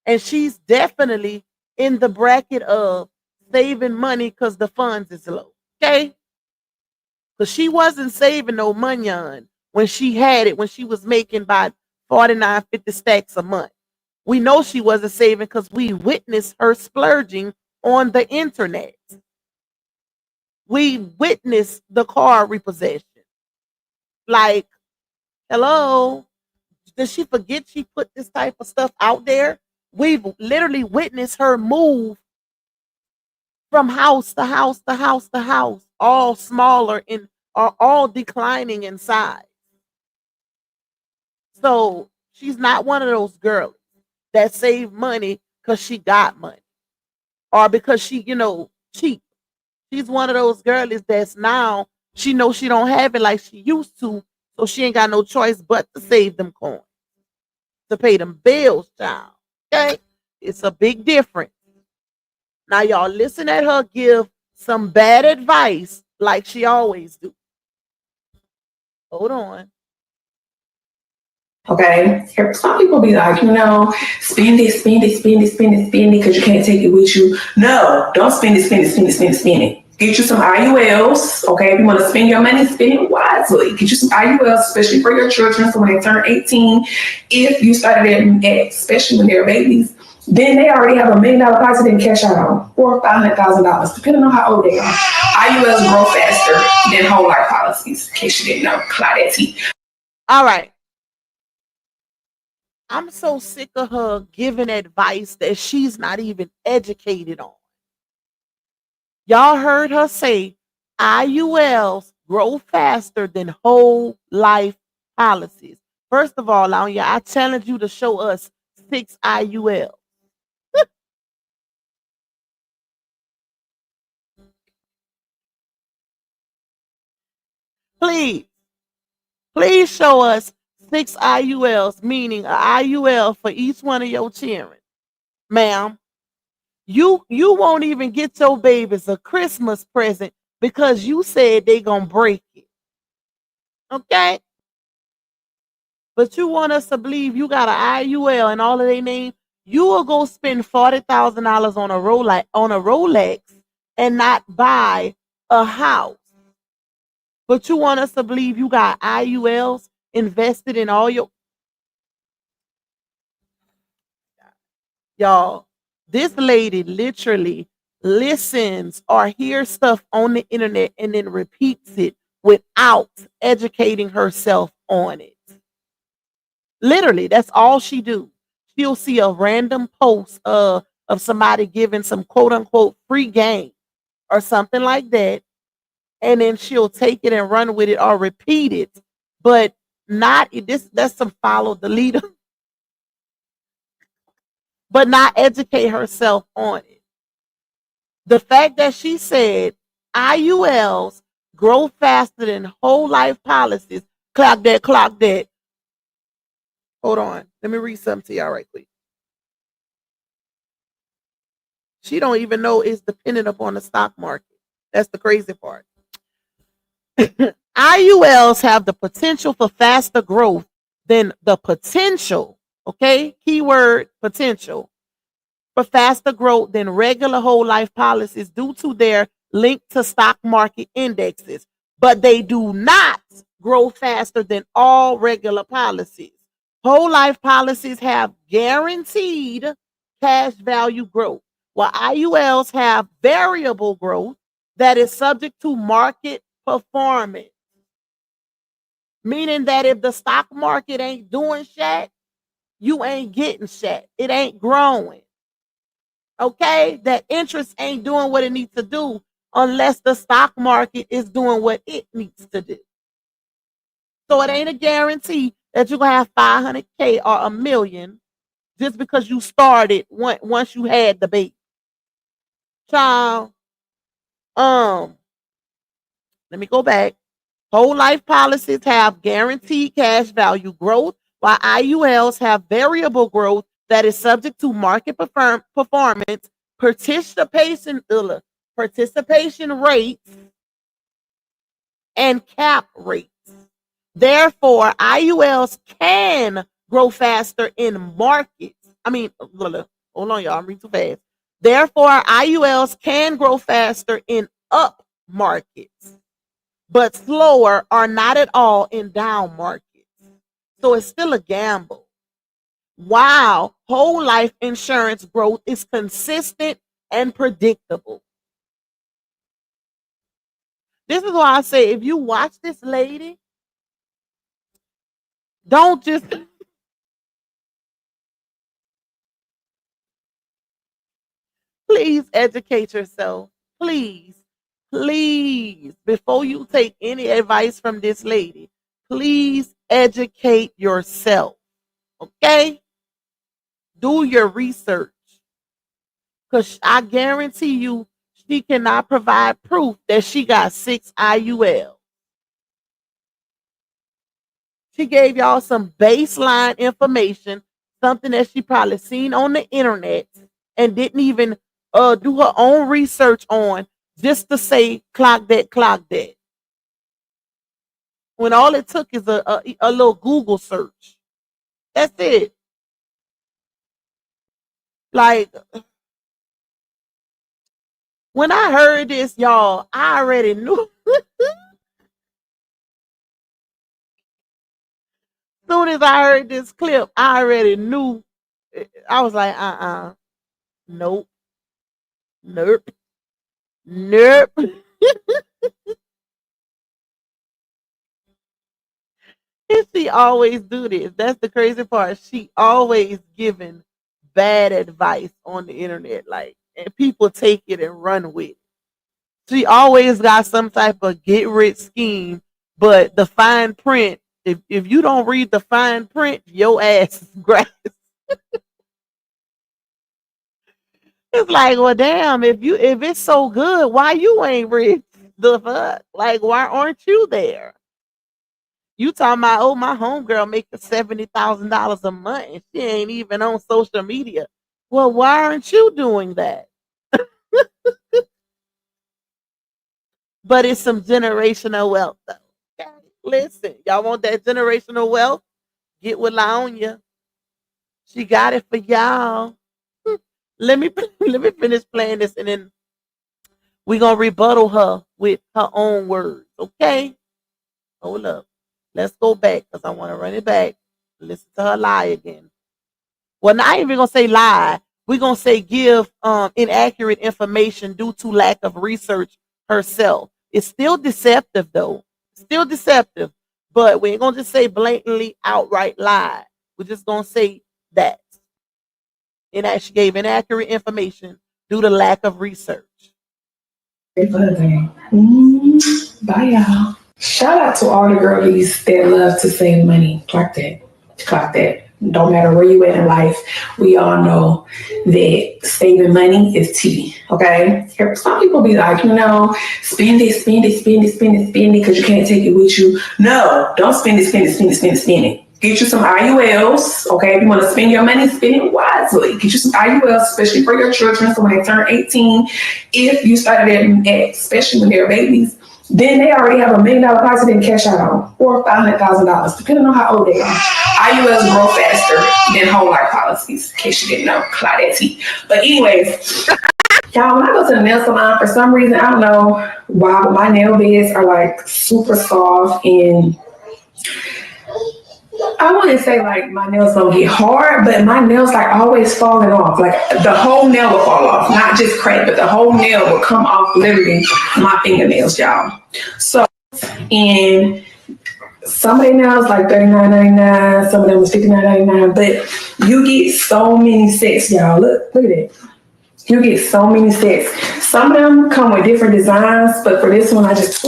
And she's definitely in the bracket of saving money because the funds is low. Okay? Because she wasn't saving no money on when she had it, when she was making by 49, 50 stacks a month. We know she wasn't saving because we witnessed her splurging on the internet. We witnessed the car repossession. Like, hello, does she forget she put this type of stuff out there? We've literally witnessed her move from house to house to house to house, all smaller and are all declining in size. So she's not one of those girls that save money because she got money or because she, cheap. She's one of those girlies that's now she knows she don't have it like she used to, so she ain't got no choice but to save them coins to pay them bills, child. Okay, it's a big difference. Now y'all listen at her give some bad advice like she always do. Hold on. Okay. Some people be like, spend it, spend it, spend it, spend it, spend it, because you can't take it with you. No, don't spend it, spend it, spend it, spend it, spend it. Get you some IULs, okay? If you want to spend your money, spend it wisely. Get you some IULs, especially for your children, so when they turn 18, if you started at especially when they're babies, then they already have $1 million deposit and cash out on $400,000 or $500,000, depending on how old they are. IULs grow faster than whole life policies, in case you didn't know. Clarity. All right. I'm so sick of her giving advice that she's not even educated on. Y'all heard her say IULs grow faster than whole life policies. First of all, I challenge you to show us 6 IULs. Please, please show us 6 IULs, meaning an IUL for each one of your children. Ma'am, you won't even get your babies a Christmas present because you said they gonna break it. Okay? But you want us to believe you got an IUL and all of their name. You will go spend $40,000 on a Rolex and not buy a house. But you want us to believe you got IULs invested in all your y'all. This lady literally listens or hears stuff on the internet and then repeats it without educating herself on it. Literally, that's all she do. She'll see a random post of somebody giving some quote unquote free game or something like that, and then she'll take it and run with it or repeat it, but not this. That's some follow the leader, but not educate herself on it. The fact that she said IULs grow faster than whole life policies. Clock that, clock that. Hold on. Let me read something to y'all right quick. She don't even know it's dependent upon the stock market. That's the crazy part. IULs have the potential for faster growth than the potential, okay? Keyword potential for faster growth than regular whole life policies due to their link to stock market indexes, but they do not grow faster than all regular policies. Whole life policies have guaranteed cash value growth, while IULs have variable growth that is subject to market performance. Meaning that if the stock market ain't doing shit, you ain't getting shit. It ain't growing. Okay? That interest ain't doing what it needs to do unless the stock market is doing what it needs to do. So it ain't a guarantee that you're going to have 500K or $1 million just because you started once you had the baby. Child, let me go back. Whole life policies have guaranteed cash value growth, while IULs have variable growth that is subject to market performance, participation rates, and cap rates. Therefore, IULs can grow faster in markets. Hold on, y'all. I'm reading too fast. Therefore, IULs can grow faster in up markets, but slower or not at all in down markets. So it's still a gamble. While whole life insurance growth is consistent and predictable. This is why I say if you watch this lady, don't just please educate yourself. Please, please, before you take any advice from this lady, please educate yourself. Okay? Do your research. Because I guarantee you, she cannot provide proof that she got 6 IUL. She gave y'all some baseline information, something that she probably seen on the internet and didn't even do her own research on, just to say clock that. When all it took is a little Google search. That's it. Like, when I heard this, y'all, I already knew. Soon as I heard this clip, I already knew. I was like, nope, nope, nope. And she always do this. That's the crazy part. She always giving bad advice on the internet, like, and people take it and run with it. She always got some type of get rich scheme, but the fine print. If you don't read the fine print, your ass is grass. It's like, well, damn. If it's so good, why you ain't rich? The fuck? Like, why aren't you there? You talking about, oh, my homegirl making $70,000 a month and she ain't even on social media. Well, why aren't you doing that? But it's some generational wealth, though. Okay? Listen, y'all want that generational wealth? Get with LaOnya. She got it for y'all. Let me finish playing this, and then we're gonna rebuttal her with her own words. Okay? Hold up. Let's go back because I want to run it back. Listen to her lie again. Well, not even gonna say lie. We're gonna say give inaccurate information due to lack of research herself. It's still deceptive though. Still deceptive. But we ain't gonna just say blatantly outright lie. We're just gonna say that. And that she gave inaccurate information due to lack of research. Bye, y'all. Shout out to all the girlies that love to save money. Clock that. Clock that. Don't matter where you at in life, we all know that saving money is key. Okay? Some people be like, spend it because you can't take it with you. No, don't spend it. Get you some IULs, okay? If you want to spend your money, spend it wisely. Get you some IULs, especially for your children, so when they turn 18, if you started at especially when they're babies, then they already have $1 million deposit and cash out on, or $500,000, depending on how old they are. IULs grow faster than whole life policies, in case you didn't know. Cloud that tea. But anyways, y'all, when I go to the nail salon, for some reason, I don't know why, but my nail beds are like super soft, and I wouldn't say like my nails don't get hard, but my nails like always falling off. Like the whole nail will fall off, not just crack, but the whole nail will come off literally my fingernails, y'all. So, and some of their nails like $39.99, some of them was $59.99, but you get so many sets, y'all. Look at it. You get so many sets. Some of them come with different designs, but for this one, I just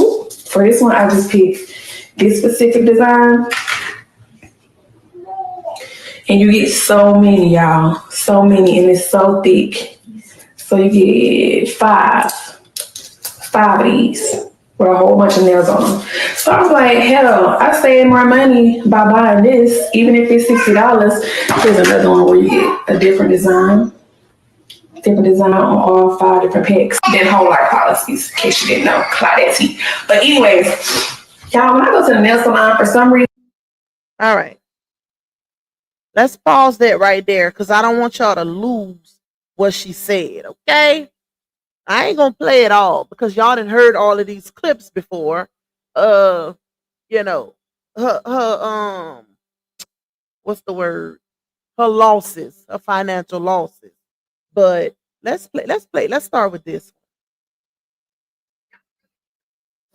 picked this specific design. And you get so many, y'all. So many, and it's so thick. So you get five of these. with a whole bunch of nails on them. So I was like, hell, I save more money by buying this, even if it's $60. There's another one where you get a different design on all 5 different picks. Then whole life policies, in case you didn't know, Claudette. But anyways, y'all, when I go to the nail salon, for some reason. All right. Let's pause that right there because I don't want y'all to lose what she said, okay? I ain't gonna play it all because y'all done heard all of these clips before. You know, her what's the word? Her losses, her financial losses. But let's start with this.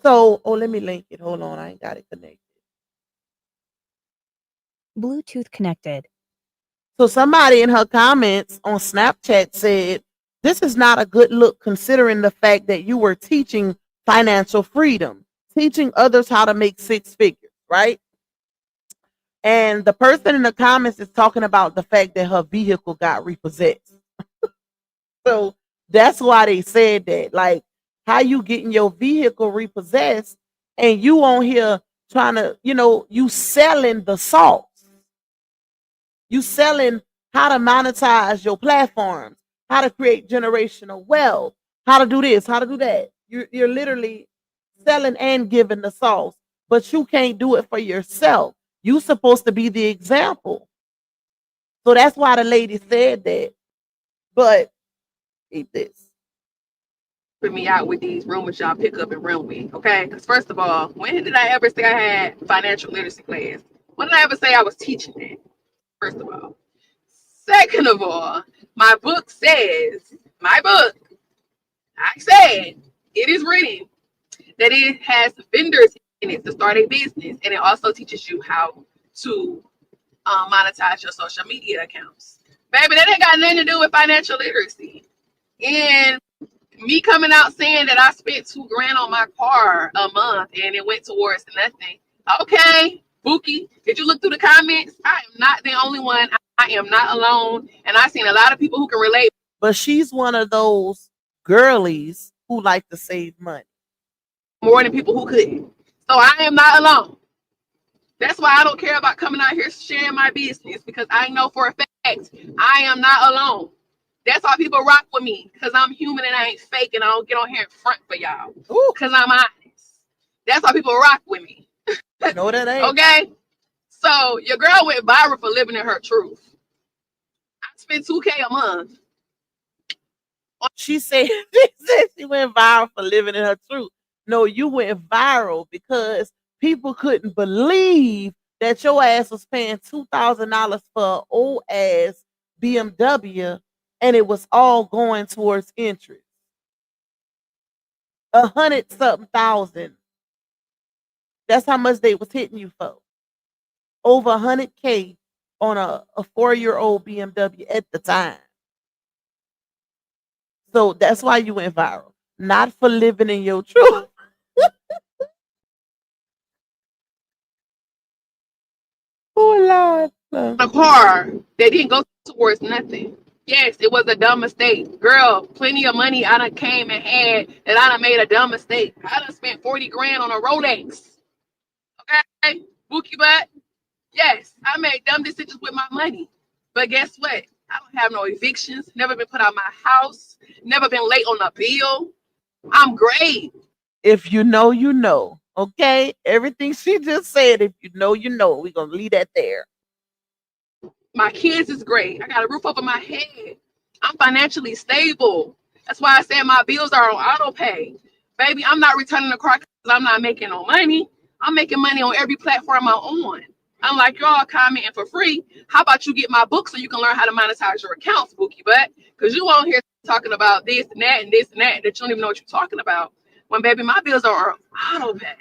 So, oh, let me link it. Hold on, I ain't got it connected. Bluetooth connected. So somebody in her comments on Snapchat said, this is not a good look considering the fact that you were teaching financial freedom, teaching others how to make 6 figures, right? And the person in the comments is talking about the fact that her vehicle got repossessed. So that's why they said that. Like, how you getting your vehicle repossessed and you on here trying to, you selling the salt. You selling how to monetize your platforms, how to create generational wealth, how to do this, how to do that. You're literally selling and giving the sauce, but you can't do it for yourself. You supposed to be the example. So that's why the lady said that. But keep this. Put me out with these rumors y'all pick up and run with, okay? Because first of all, when did I ever say I had financial literacy class? When did I ever say I was teaching that? First of all. Second of all, my book, I said, it is written that it has vendors in it to start a business, and it also teaches you how to monetize your social media accounts. Baby, that ain't got nothing to do with financial literacy. And me coming out saying that I spent $2,000 on my car a month and it went towards nothing. Okay, Bookie, did you look through the comments? I am not the only one. I am not alone. And I've seen a lot of people who can relate. But she's one of those girlies who like to save money. More than people who couldn't. So I am not alone. That's why I don't care about coming out here sharing my business, because I know for a fact I am not alone. That's why people rock with me, because I'm human and I ain't fake, and I don't get on here in front for y'all because I'm honest. That's why people rock with me. No, that ain't. Okay? So your girl went viral for living in her truth. I spent $2,000 a month. She said she went viral for living in her truth. No, you went viral because people couldn't believe that your ass was paying $2,000 for an old ass BMW and it was all going towards interest. 100 something thousand. That's how much they was hitting you for. Over 100K on a 4-year-old BMW at the time. So that's why you went viral, not for living in your truth. Oh Lord. A car that didn't go towards nothing. Yes, it was a dumb mistake. Girl, plenty of money I done came and had that I done made a dumb mistake. I done spent $40,000 on a Rolex. Okay? Bookie butt. Yes, I made dumb decisions with my money. But guess what? I don't have no evictions, never been put out of my house, never been late on a bill. I'm great. If you know, you know. Okay? Everything she just said, if you know, you know. We're going to leave that there. My kids is great. I got a roof over my head. I'm financially stable. That's why I said my bills are on auto pay. Baby, I'm not returning the car because I'm not making no money. I'm making money on every platform I'm on. Unlike y'all commenting for free, how about you get my book so you can learn how to monetize your accounts, Bookie Butt? Because you on here talking about this and that and this and that you don't even know what you're talking about. When, baby, my bills are on auto pay.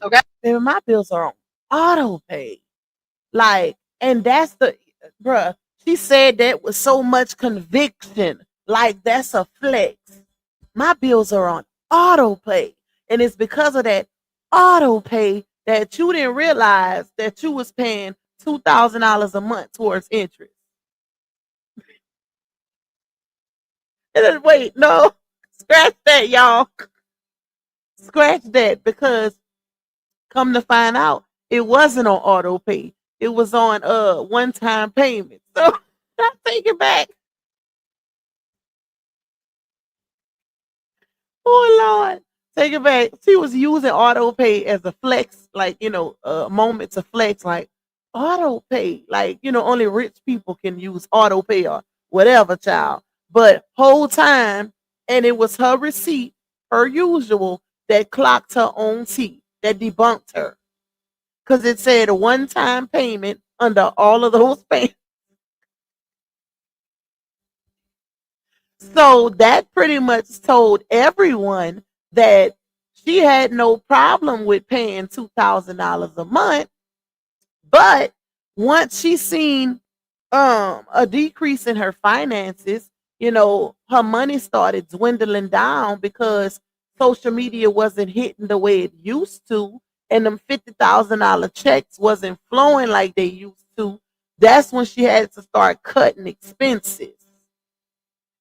Okay? Baby, my bills are on auto pay. Like, and that's bruh, she said that with so much conviction. Like, that's a flex. My bills are on auto pay. And it's because of that auto pay that you didn't realize that you was paying $2,000 a month towards interest. And then, wait, no, scratch that, y'all. scratch that, because come to find out, it wasn't on auto pay. It was on one time payment. So I take it back. Oh Lord. Take it back. She was using auto pay as a flex, like, a moment to flex, like auto pay. Like, only rich people can use auto pay or whatever, child. But whole time, and it was her receipt, per usual, that clocked her own seat, that debunked her. Because it said a one time payment under all of those payments. So that pretty much told everyone that she had no problem with paying $2,000 a month. But once she seen a decrease in her finances, her money started dwindling down because social media wasn't hitting the way it used to, and them $50,000 checks wasn't flowing like they used to. That's when she had to start cutting expenses.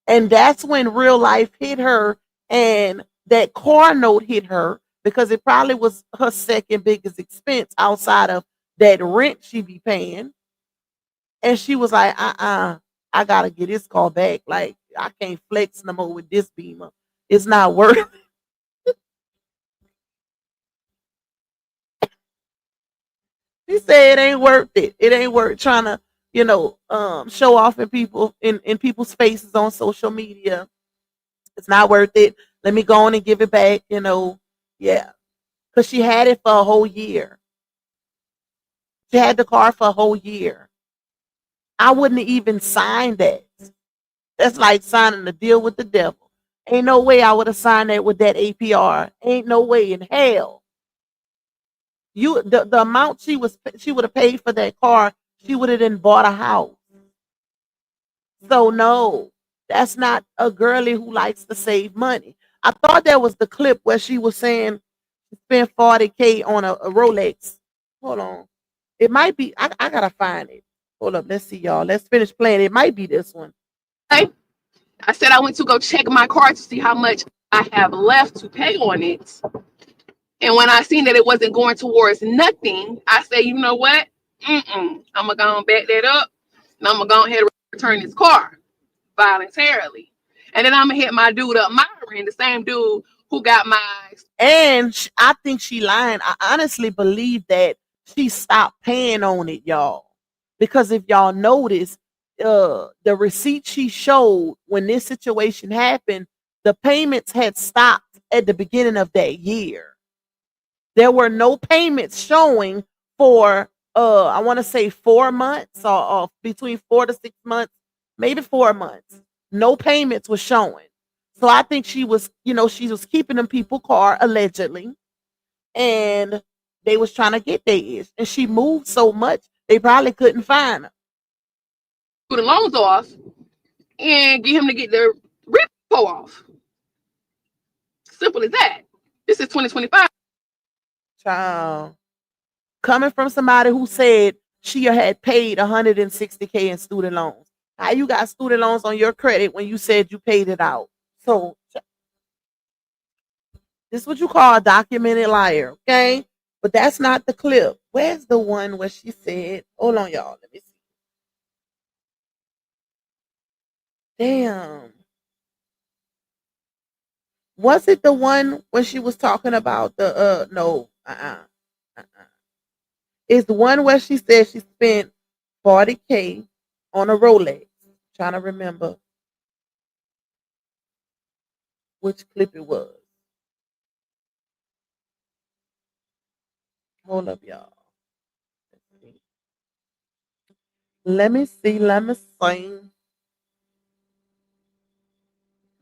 And that's when real life hit her, and that car note hit her, because it probably was her second biggest expense outside of that rent she be paying. And she was like, I gotta get this car back. Like, I can't flex no more with this Beamer. It's not worth it. She said it ain't worth it. It ain't worth trying to, show off in people's faces on social media. It's not worth it. Let me go on and give it back. Yeah. Because she had it for a whole year. She had the car for a whole year. I wouldn't even sign that. That's like signing a deal with the devil. Ain't no way I would have signed that with that APR. Ain't no way in hell. The amount she would have paid for that car, she would have then bought a house. So no, that's not a girly who likes to save money. I thought that was the clip where she was saying she spent 40K on a Rolex. Hold on. It might be, I gotta find it. Hold up, let's see, y'all. Let's finish playing. It might be this one. Okay. I said I went to go check my card to see how much I have left to pay on it. And when I seen that it wasn't going towards nothing, I said, you know what? I'm gonna go and back that up, and I'm gonna go ahead and return this car voluntarily. And then I'm gonna hit my dude up, Myron, the same dude who got my. And I think she lying. I honestly believe that she stopped paying on it, y'all. Because if y'all notice, the receipt she showed when this situation happened, the payments had stopped at the beginning of that year. There were no payments showing for I want to say 4 months, or between 4 to 6 months, maybe 4 months. No payments were showing. So I think she was keeping them people car allegedly, and they was trying to get theirs. And she moved so much they probably couldn't find her. Put the loans off and get him to get the repo off. Simple as that. This is 2025. Child. Coming from somebody who said she had paid 160K in student loans. How you got student loans on your credit when you said you paid it out? So this is what you call a documented liar, okay? But that's not the clip. Where's the one where she said, hold on, y'all, let me see. Damn. Was it the one when she was talking about the no, It's the one where she said she spent 40K on a Rolex. Trying to remember which clip it was. Hold up, y'all. Let me see. Let me see.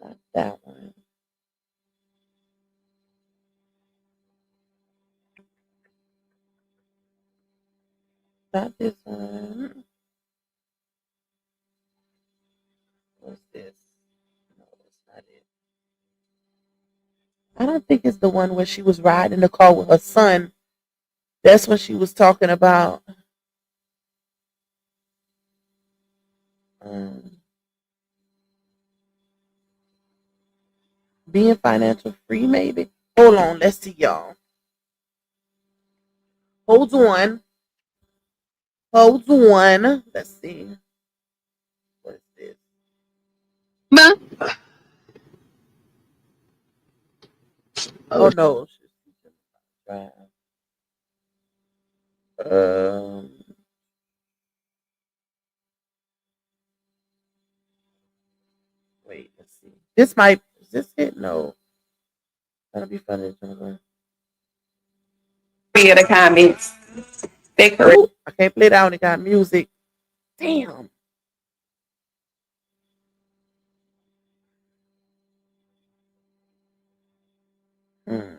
Not that one. Not this one. What's this? No, it's not it. I don't think it's the one where she was riding the car with her son. That's when she was talking about um, being financial free, maybe. Hold on, let's see, y'all. Hold on. Hold on. Let's see. What is this? Oh no. Um. Wait. Let's see. This might. Is this it? No. That'll be funny. Be in the comments. They correct. Ooh, I can't play that when it got music. Damn. Hmm.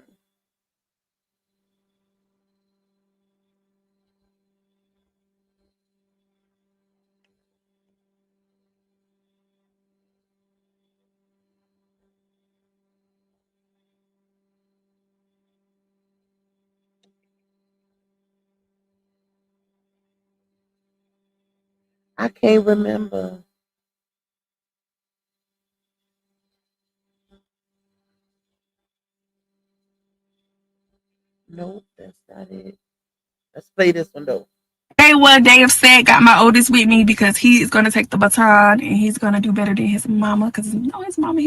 I can't remember. Nope, that's not it. Let's play this one though. Day one, day of set, got my oldest with me because he is going to take the baton and he's going to do better than his mama because he know his mama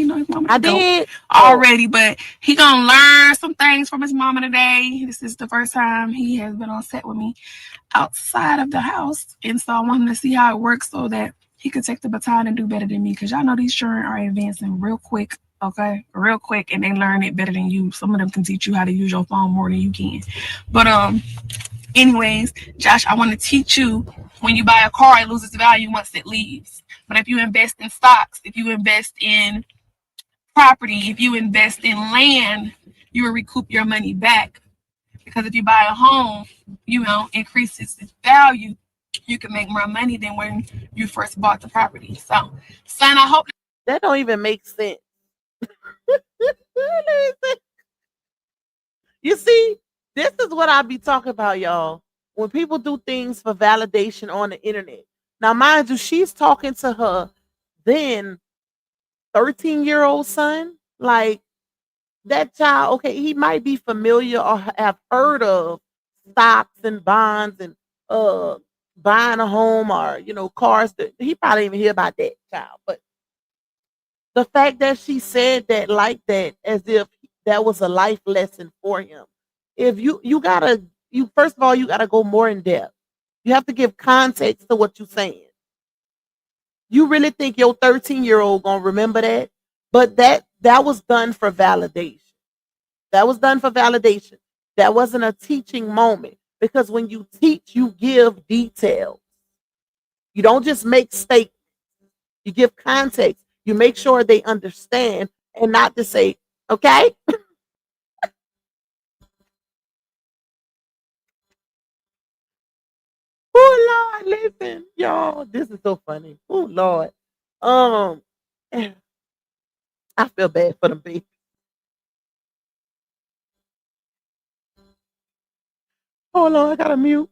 I did already, but he going to learn some things from his mama today. This is the first time he has been on set with me outside of the house, and so I want him to see how it works so that he could take the baton and do better than me because y'all know these children are advancing real quick. Okay, real quick, and they learn it better than you. Some of them can teach you how to use your phone more than you can. But anyways, Josh, I want to teach you when you buy a car, it loses value once it leaves. But if you invest in stocks, if you invest in property, if you invest in land, you will recoup your money back. Because if you buy a home, increases its value, you can make more money than when you first bought the property. So, son, I hope that don't even make sense. You see, this is what I be talking about, y'all. When people do things for validation on the internet. Now, mind you, she's talking to her then 13-year-old son. Like that child, okay, he might be familiar or have heard of stocks and bonds and buying a home or cars. That he probably didn't even hear about that child. But the fact that she said that like that, as if that was a life lesson for him. If you gotta, you first of all, you gotta go more in depth. You have to give context to what you're saying. You really think your 13-year-old gonna remember that? But that was done for validation. That was done for validation. That wasn't a teaching moment because when you teach, you give details. You don't just make statements. You give context. You make sure they understand and not to say, okay? Oh Lord, listen, y'all. This is so funny. Oh Lord. Um, I feel bad for them babies. Hold on, I gotta mute.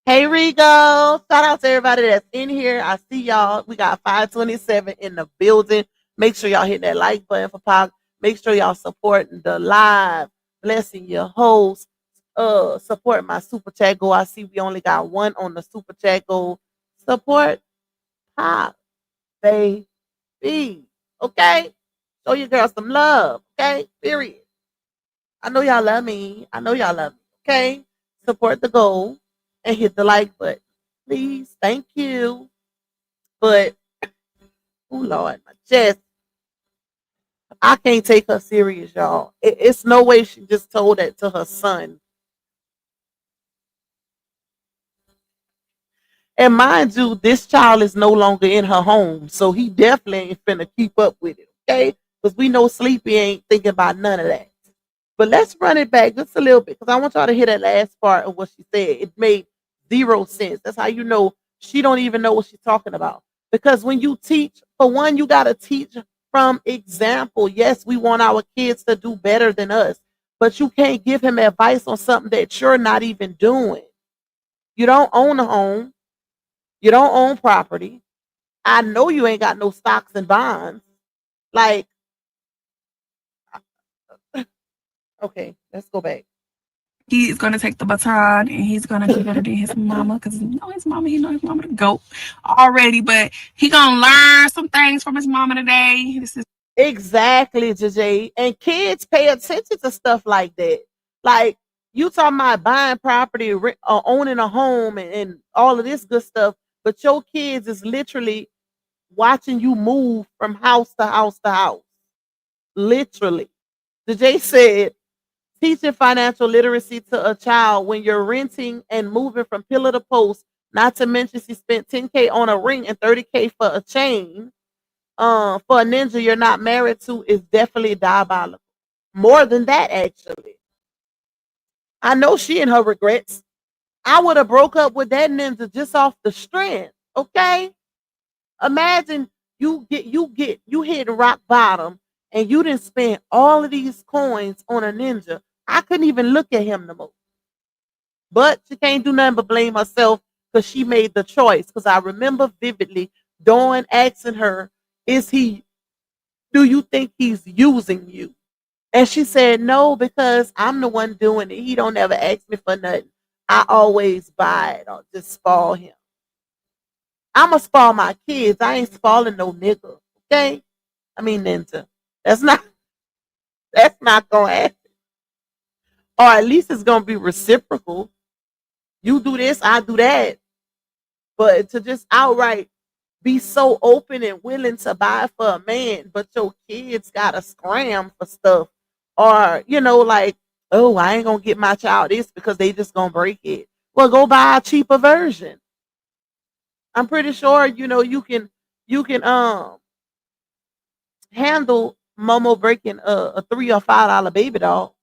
Hey Rigo. Shout out to everybody that's in here. I see y'all. We got 527 in the building. Make sure y'all hit that like button for Pac. Make sure y'all supporting the live. Blessing your host. Support my super chat goal. I see we only got one on the super chat goal. Support Pac, baby. Okay? Show your girl some love. Okay? Period. I know y'all love me. I know y'all love me. Okay? Support the goal and hit the like button. Please. Thank you. But, oh Lord, my chest. I can't take her serious, y'all. It's no way she just told that to her son. And mind you, this child is no longer in her home. So he definitely ain't finna keep up with it. Okay? Because we know Sleepy ain't thinking about none of that. But let's run it back just a little bit because I want y'all to hear that last part of what she said. It made zero sense. That's how you know she don't even know what she's talking about. Because when you teach, for one, you got to teach from example. Yes, we want our kids to do better than us, but you can't give him advice on something that you're not even doing. You don't own a home. You don't own property. I know you ain't got no stocks and bonds. Like, okay, let's go back. He's gonna take the baton and he's gonna do better than his mama because he know his mama the goat already, but he gonna learn some things from his mama today. This is Exactly, JJ. And kids pay attention to stuff like that. Like, you talking about buying property, owning a home, and all of this good stuff, but your kids is literally watching you move from house to house to house. Literally. JJ said, teaching financial literacy to a child when you're renting and moving from pillar to post, not to mention she spent 10K on a ring and 30K for a chain. For a ninja you're not married to is definitely diabolical. More than that, actually. I know she and her regrets. I would have broke up with that ninja just off the strength. Okay? Imagine you hit rock bottom and you didn't spend all of these coins on a ninja. I couldn't even look at him no more. But she can't do nothing but blame herself because she made the choice. Because I remember vividly Dawn asking her, do you think he's using you? And she said, no, because I'm the one doing it. He don't ever ask me for nothing. I always buy it or just spoil him. I'ma spoil my kids. I ain't spoiling no nigga. Okay? I mean ninja. That's not that's not gonna happen. Or at least it's gonna be reciprocal. You do this, I do that. But to just outright be so open and willing to buy for a man, but your kids gotta scram for stuff. Or, like, oh, I ain't gonna get my child this because they just gonna break it. Well, go buy a cheaper version. I'm pretty sure, you can handle Momo breaking a $3 or $5 baby doll.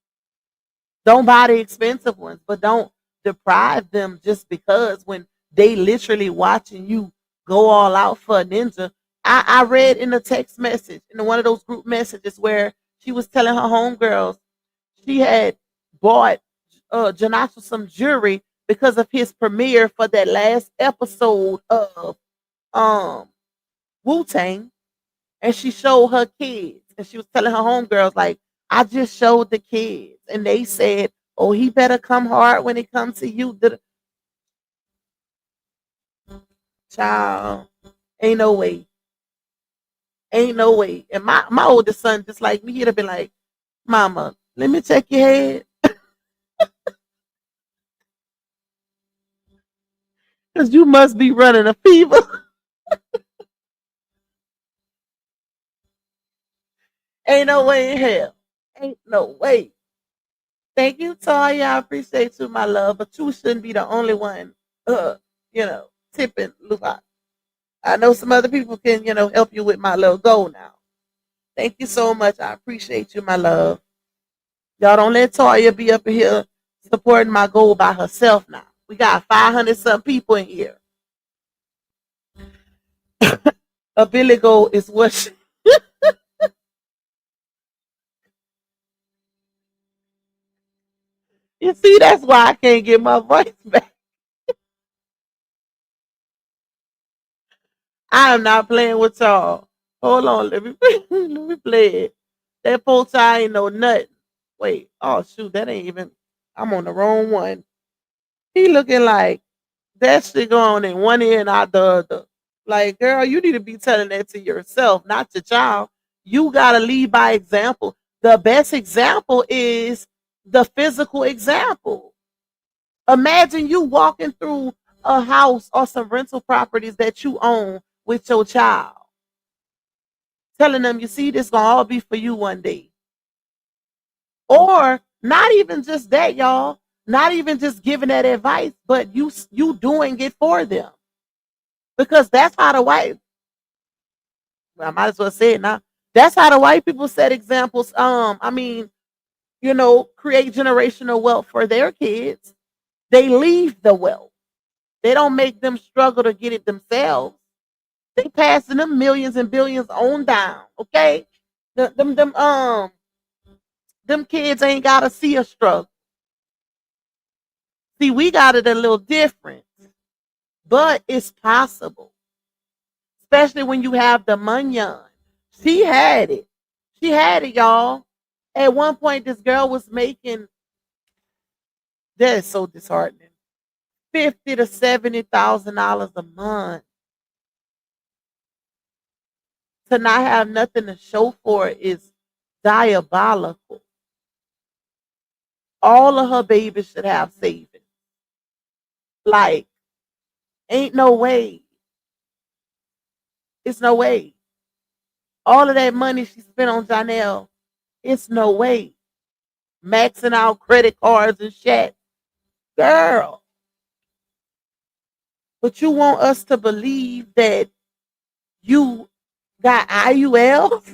Don't buy the expensive ones, but don't deprive them just because when they literally watching you go all out for a ninja. I read in a text message in one of those group messages where she was telling her homegirls she had bought Johnell some jewelry because of his premiere for that last episode of um Wu Tang, and she showed her kids, and she was telling her homegirls like, I just showed the kids, and they said, "Oh, he better come hard when it comes to you." Child, ain't no way, ain't no way. And my oldest son, just like me, he'd have been like, "Mama, let me check your head, cause you must be running a fever." Ain't no way in hell. Ain't no way. Thank you, Toya. I appreciate you, my love. But you shouldn't be the only one, uh, tipping Lupa. I know some other people can, help you with my little goal now. Thank you so much. I appreciate you, my love. Y'all don't let Toya be up in here supporting my goal by herself now. We got 500 some people in here. A Billy goal is what you see, that's why I can't get my voice back. I am not playing with y'all. Hold on, let me let me play it. That poor child ain't know nothing. Wait, oh shoot, that ain't even. I'm on the wrong one. He looking like that shit going in one ear and out the other. Like, girl, you need to be telling that to yourself, not your child. You gotta lead by example. The best example is the physical example. Imagine you walking through a house or some rental properties that you own with your child, telling them, you see, this gonna all be for you one day. Or not even just that, y'all. Not even just giving that advice, but you doing it for them. Because that's how the white, well, I might as well say it now. That's how the white people set examples. Create generational wealth for their kids. They leave the wealth. They don't make them struggle to get it themselves. They passing them millions and billions on down. Okay, them kids ain't gotta see a struggle. See, we got it a little different, but it's possible, especially when you have the money. She had it. She had it, y'all. At one point, this girl was making, that is so disheartening, $50,000 to $70,000 a month to not have nothing to show for it is diabolical. All of her babies should have savings. Like, ain't no way. It's no way. All of that money she spent on Johnell, it's no way. Maxing out credit cards and shit. Girl. But you want us to believe that you got IUL?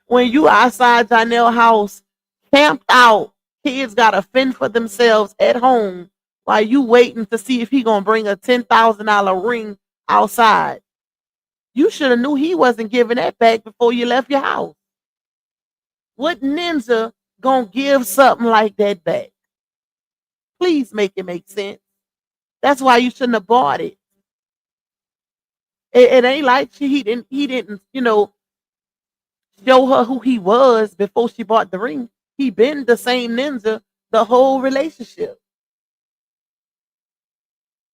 When you outside Johnell house, camped out, kids gotta fend for themselves at home while you waiting to see if he gonna bring a $10,000 ring outside. You should have knew he wasn't giving that back before you left your house. What ninja gonna give something like that back? Please make it make sense. That's why you shouldn't have bought it. It ain't like he didn't, show her who he was before she bought the ring. He been the same ninja the whole relationship.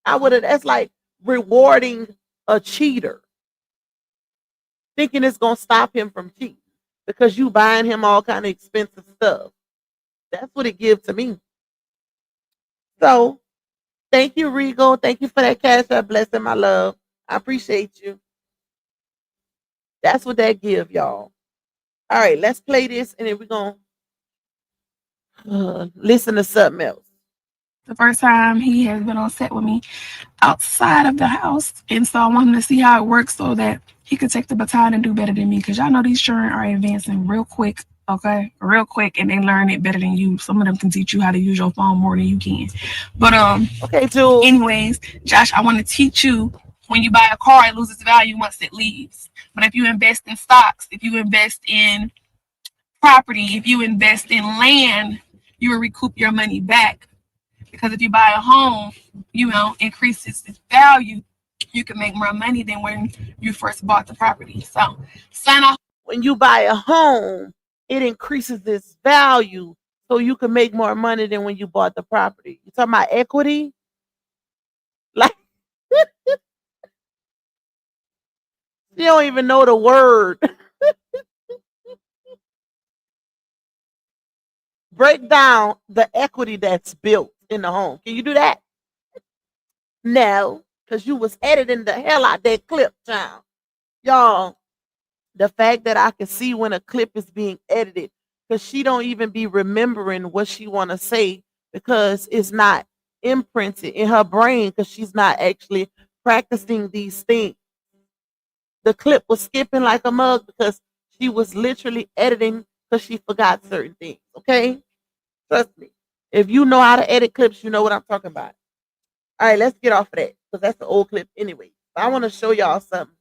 That's like rewarding a cheater, thinking it's gonna stop him from cheating because you buying him all kind of expensive stuff. That's what it gives to me. So thank you, Regal. Thank you for that cash app blessing, my love. I appreciate you. That's what that give, y'all. All right, let's play this and then we're gonna listen to something else. The first time he has been on set with me outside of the house. And so I want him to see how it works so that he could take the baton and do better than me. Because y'all know these children are advancing real quick, okay? Real quick, and they learn it better than you. Some of them can teach you how to use your phone more than you can. But okay, Jules. anyways, Josh, I want to teach you when you buy a car, it loses value once it leaves. But if you invest in stocks, if you invest in property, if you invest in land, you will recoup your money back. Because if you buy a home, increases its value, you can make more money than when you first bought the property. So sign off. When you buy a home, it increases its value so you can make more money than when you bought the property. You talking about equity? Like you don't even know the word. Break down the equity that's built in the home. Can you do that? No, because you was editing the hell out that clip, child. Y'all, the fact that I can see when a clip is being edited, because she don't even be remembering what she want to say because it's not imprinted in her brain because she's not actually practicing these things. The clip was skipping like a mug because she was literally editing because she forgot certain things. Okay? Trust me. If you know how to edit clips, you know what I'm talking about. All right, let's get off of that because that's the old clip anyway. But I want to show y'all something.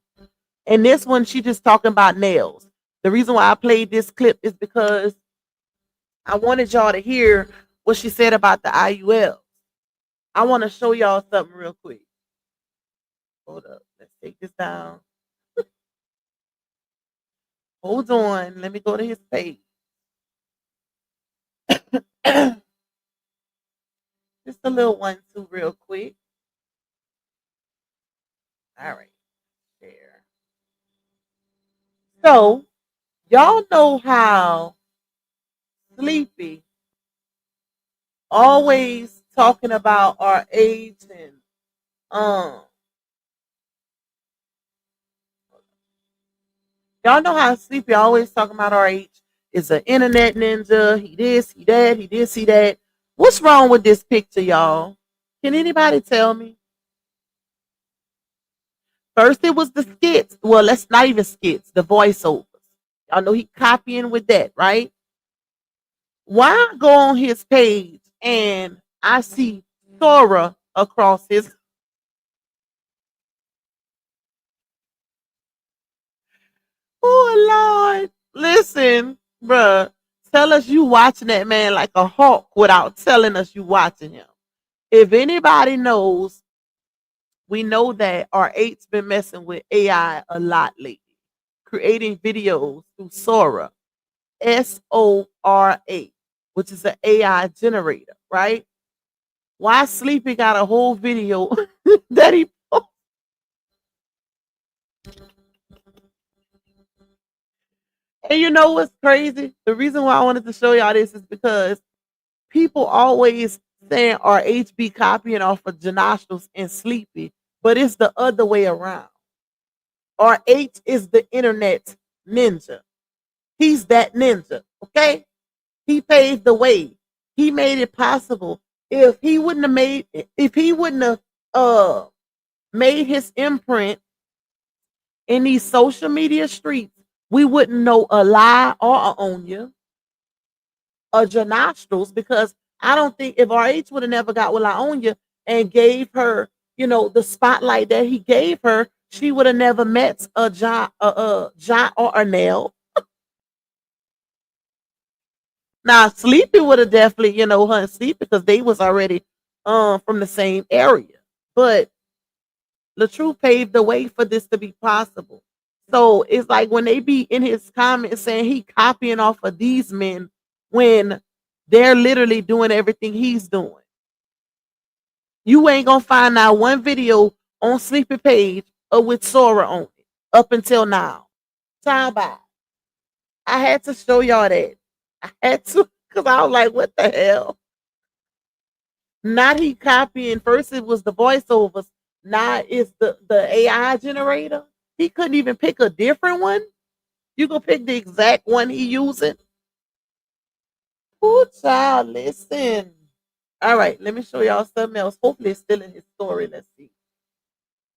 And this one, she just talking about nails. The reason why I played this clip is because I wanted y'all to hear what she said about the IUL. I want to show y'all something real quick. Hold up. Let's take this down. Hold on. Let me go to his page. Just a little one, too, real quick. All right. There. So, y'all know how Sleepy always talking about our age and y'all know how Sleepy always talking about our age is an internet ninja. He this, he that, he this, he that. What's wrong with this picture, y'all? Can anybody tell me? First, it was the skits. Well, let's not even skits, the voiceovers. Y'all know he copying with that, right? Why I go on his page and I see Sora across his. Oh, Lord. Listen, bruh. Tell us you watching that man like a hawk without telling us you watching him. If anybody knows we know that R8's been messing with AI a lot lately, creating videos through Sora, SORA, which is an AI generator, right? Why Sleepy got a whole video that he posted. And you know what's crazy? The reason why I wanted to show y'all this is because people always saying RH copying off of Johnell and Sleepy, but it's the other way around. RH is the internet ninja. He's that ninja, okay? He paved the way. He made it possible. If he wouldn't have made his imprint in these social media streets, we wouldn't know a lie or a Onya or Johnell, because I don't think if RH would have never got with Laonya and gave her, the spotlight that he gave her, she would have never met a John or a Nell. Now Sleepy would have definitely, her and Sleepy, because they was already from the same area. But LaTrue paved the way for this to be possible. So it's like when they be in his comments saying he copying off of these men when they're literally doing everything he's doing. You ain't gonna find out one video on Sleepy page or with Sora on it up until now. Time by. I had to show y'all that. I had to, because I was like, what the hell? Not he copying. First it was the voiceovers. Now it's the AI generator. He couldn't even pick a different one. You gonna pick the exact one he using? Ooh, child, listen. All right, let me show y'all something else. Hopefully it's still in his story. Let's see.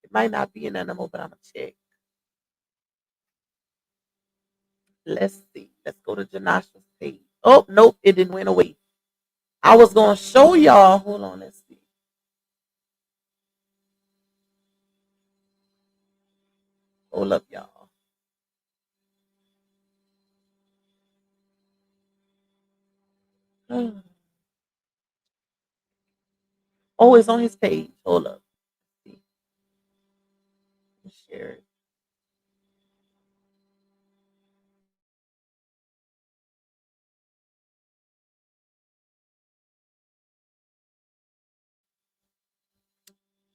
It might not be in animal, but I'm gonna check. Let's see. Let's go to Janasha's page. Oh, nope, it didn't went away. I was gonna show y'all. Hold on, let's see. Hold up, y'all. Oh, it's on his page. Hold up. Share it.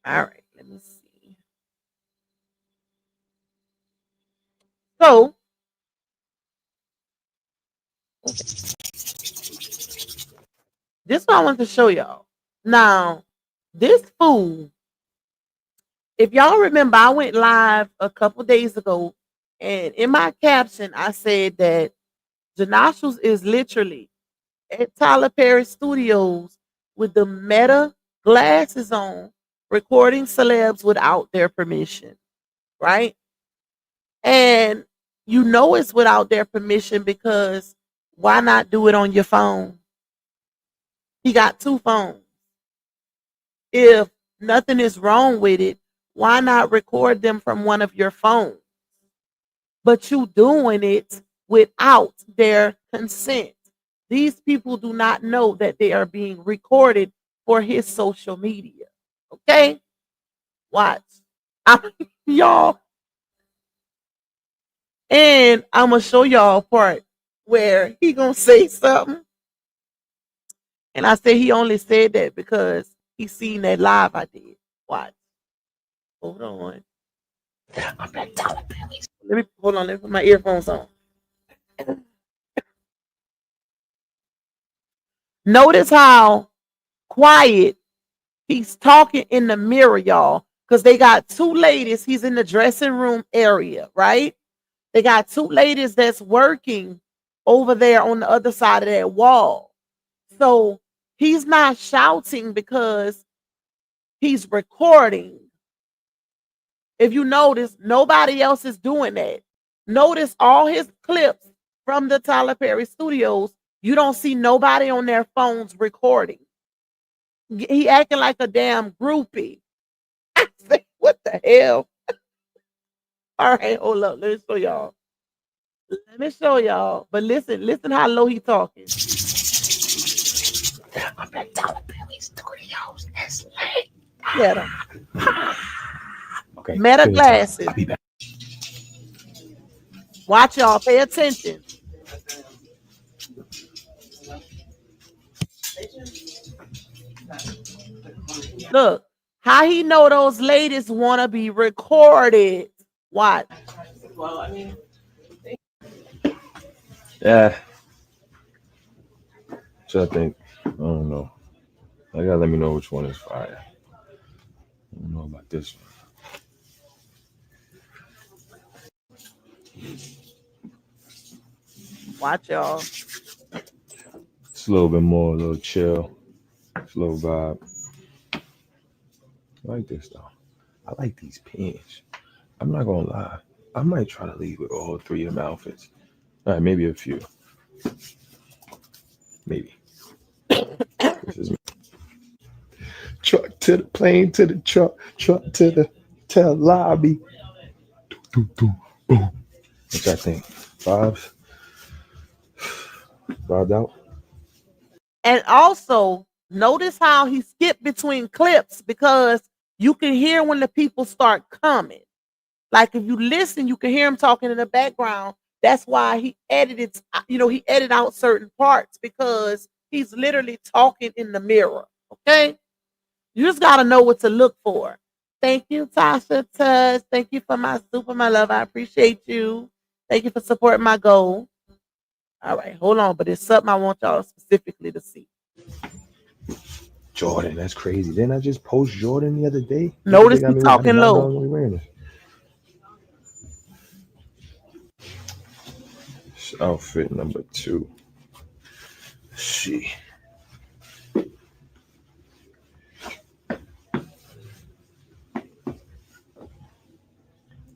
All right, let me see. So, this is what I want to show y'all. Now, this fool, if y'all remember, I went live a couple days ago, and in my caption, I said that Janashus is literally at Tyler Perry Studios with the Meta glasses on, recording celebs without their permission, right? And you know it's without their permission because why not do it on your phone? He got two phones. If nothing is wrong with it, why not record them from one of your phones? But you doing it without their consent. These people do not know that they are being recorded for his social media. Okay? Watch. Y'all. And I'm going to show y'all a part where he going to say something. And I say he only said that because he seen that live I did. Watch. Hold on. I'm back down. Let me hold on. Let me put my earphones on. Notice how quiet he's talking in the mirror, y'all. Because they got two ladies. He's in the dressing room area, right? They got two ladies that's working over there on the other side of that wall. So he's not shouting because he's recording. If you notice, nobody else is doing that. Notice all his clips from the Tyler Perry Studios. You don't see nobody on their phones recording. He acting like a damn groupie. I say, what the hell? All right, hold up. Let me show y'all. Let me show y'all. But listen how low he talking. I'm at Tyler Perry Studios. It's late. Get him. Okay. Meta Take your time. glasses. I'll be back. Watch y'all. Pay attention. Look, how he know those ladies want to be recorded. Watch. Yeah. So I think, I don't know. I gotta let me know which one is fire. I don't know about this one. Watch y'all. It's a little bit more, a little chill, slow vibe. I like this though. I like these pants. I'm not gonna lie. I might try to leave with all three of them outfits. All right, maybe a few. Maybe. This is me. Truck to the plane, to the truck to the hotel lobby. Boom. What's that thing? Vibes out. And also, notice how he skipped between clips because you can hear when the people start coming. Like if you listen, you can hear him talking in the background. That's why he edited, he edited out certain parts because he's literally talking in the mirror. Okay? You just got to know what to look for. Thank you, Tasha Tuss. Thank you for my super, my love. I appreciate you. Thank you for supporting my goal. All right, hold on, but it's something I want y'all specifically to see. Jordan, that's crazy. Didn't I just post Jordan the other day? Notice me talking low. Outfit number 2. See.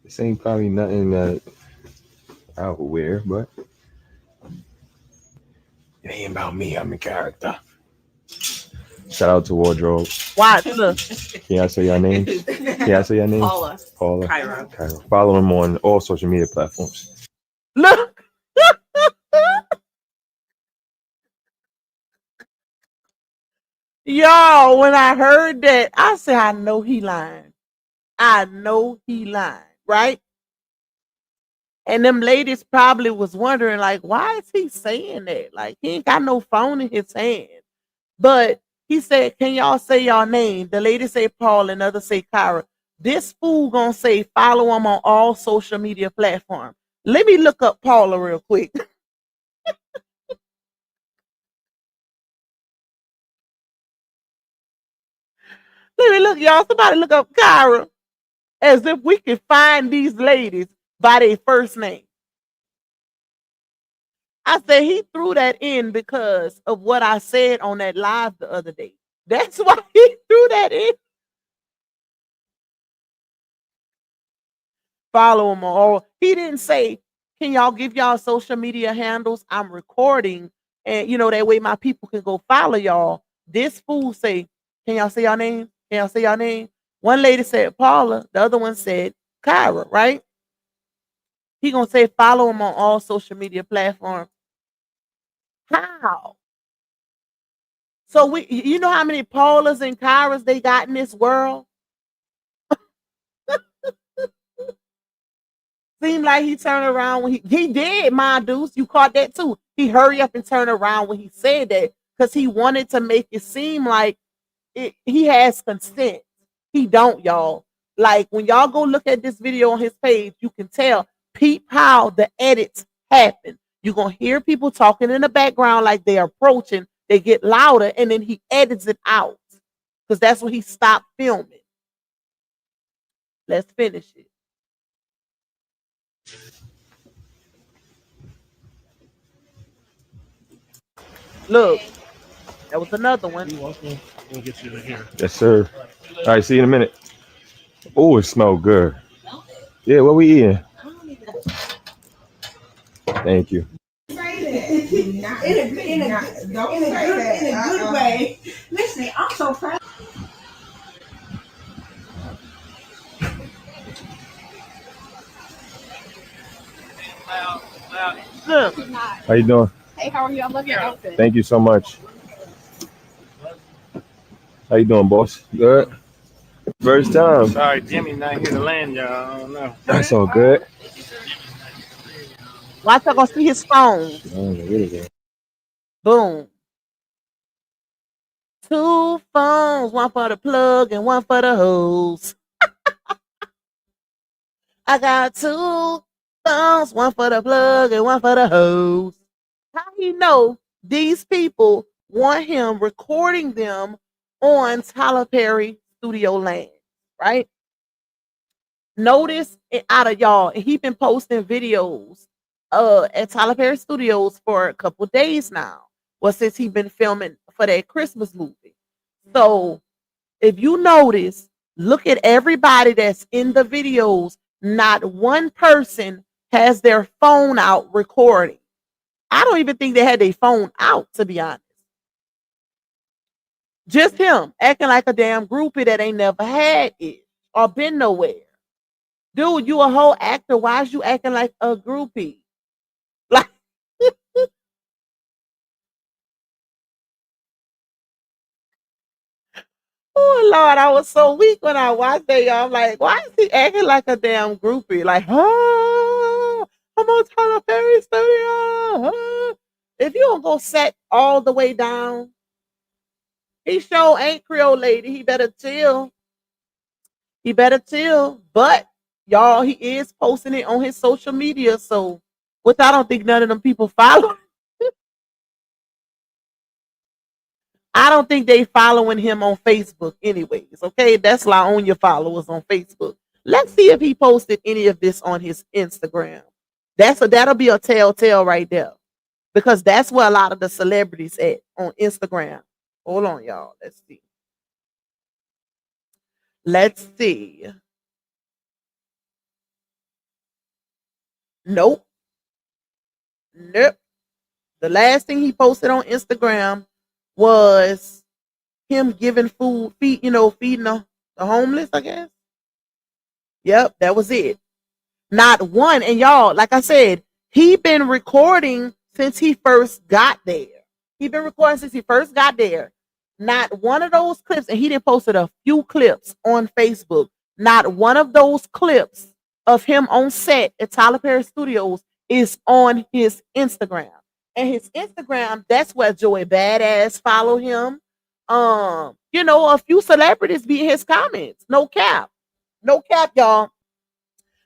This ain't probably nothing that I would wear, but it ain't about me. I'm a character. Shout out to Wardrobe. Watch, look. Can I say your names? Paula. Kyra. Follow him on all social media platforms. Look. Y'all, when I heard that, I said, I know he lying. Right? And them ladies probably was wondering, like, why is he saying that? Like, he ain't got no phone in his hand. But he said, can y'all say y'all name? The lady say Paul and others say Kyra. This fool gonna say follow him on all social media platforms. Let me look up Paula real quick. Let me look, y'all. Somebody look up Kyra as if we can find these ladies by their first name. I said he threw that in because of what I said on that live the other day. That's why he threw that in. Follow him all. He didn't say, can y'all give y'all social media handles? I'm recording. And that way my people can go follow y'all. This fool say, can y'all say y'all name? Can y'all say y'all name? One lady said Paula. The other one said Kyra, right? He gonna say follow him on all social media platforms. How? So you know how many Paulas and Kyras they got in this world? Seemed like he turned around when he did, my dudes. You caught that too. He hurry up and turn around when he said that because he wanted to make it seem like he has consent. He don't, y'all. Like when y'all go look at this video on his page, you can tell peep how the edits happen. You're gonna hear people talking in the background like they're approaching, they get louder, and then he edits it out. Because that's when he stopped filming. Let's finish it. Look, that was another one. You're welcome. We'll get you in here. Yes, sir. All right, see you in a minute. Oh, it smells good. Yeah, what we eating? Thank you. In a good way. Listen, I'm so proud. Look. How you doing? Hey, how are you? I love your outfit. Thank you so much. How you doing, boss? Good? First time. Sorry, Jimmy not here to land, y'all. I don't know. That's all good. Watch her gonna see his phone. I don't know what it is. Boom. Two phones, one for the plug and one for the hose. I got two phones, one for the plug and one for the hose. How he know these people want him recording them on Tyler Perry Studio Land, right? Notice it out of y'all, and he been posting videos at Tyler Perry Studios for a couple days now. Well, since he been filming for that Christmas movie. So if you notice, look at everybody that's in the videos. Not one person has their phone out recording. I don't even think they had their phone out, to be honest. Just him acting like a damn groupie that ain't never had it or been nowhere. Dude, you a whole actor. Why is you acting like a groupie? Like, oh Lord, I was so weak when I watched that. Y'all. I'm like, why is he acting like a damn groupie? Like, oh, I'm on Tyler Perry Studio. Oh. If you don't go set all the way down, he sure ain't Creole lady. He better chill. He better chill. But y'all, he is posting it on his social media. So, which I don't think none of them people follow. I don't think they following him on Facebook anyways. Okay, that's why I own your followers on Facebook. Let's see if he posted any of this on his Instagram. That'll be a telltale right there. Because that's where a lot of the celebrities at on Instagram. Hold on, y'all. Let's see. Let's see. Nope. Nope. The last thing he posted on Instagram was him giving food, feeding the homeless, I guess. Yep, that was it. Not one. And y'all, like I said, he been recording since he first got there. He been recording since he first got there. Not one of those clips, and he did posted a few clips on Facebook. Not one of those clips of him on set at Tyler Perry Studios is on his Instagram. And his Instagram, that's where Joey Badass follow him. A few celebrities be in his comments. No cap. No cap, y'all.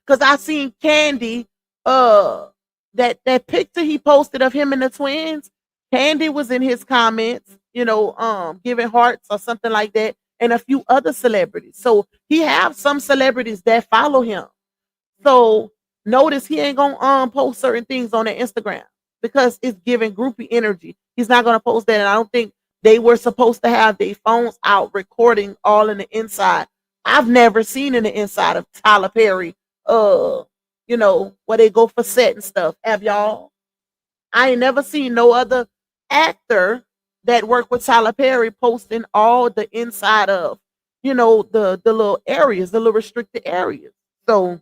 Cause I seen Candy, that picture he posted of him and the twins. Candy was in his comments, giving hearts or something like that, and a few other celebrities. So he have some celebrities that follow him. So notice he ain't gonna post certain things on their Instagram because it's giving groupie energy. He's not gonna post that, and I don't think they were supposed to have their phones out recording all in the inside. I've never seen in the inside of Tyler Perry, where they go for set and stuff. Have y'all? I ain't never seen no other actor that worked with Tyler Perry posting all the inside of, the little areas, the little restricted areas. So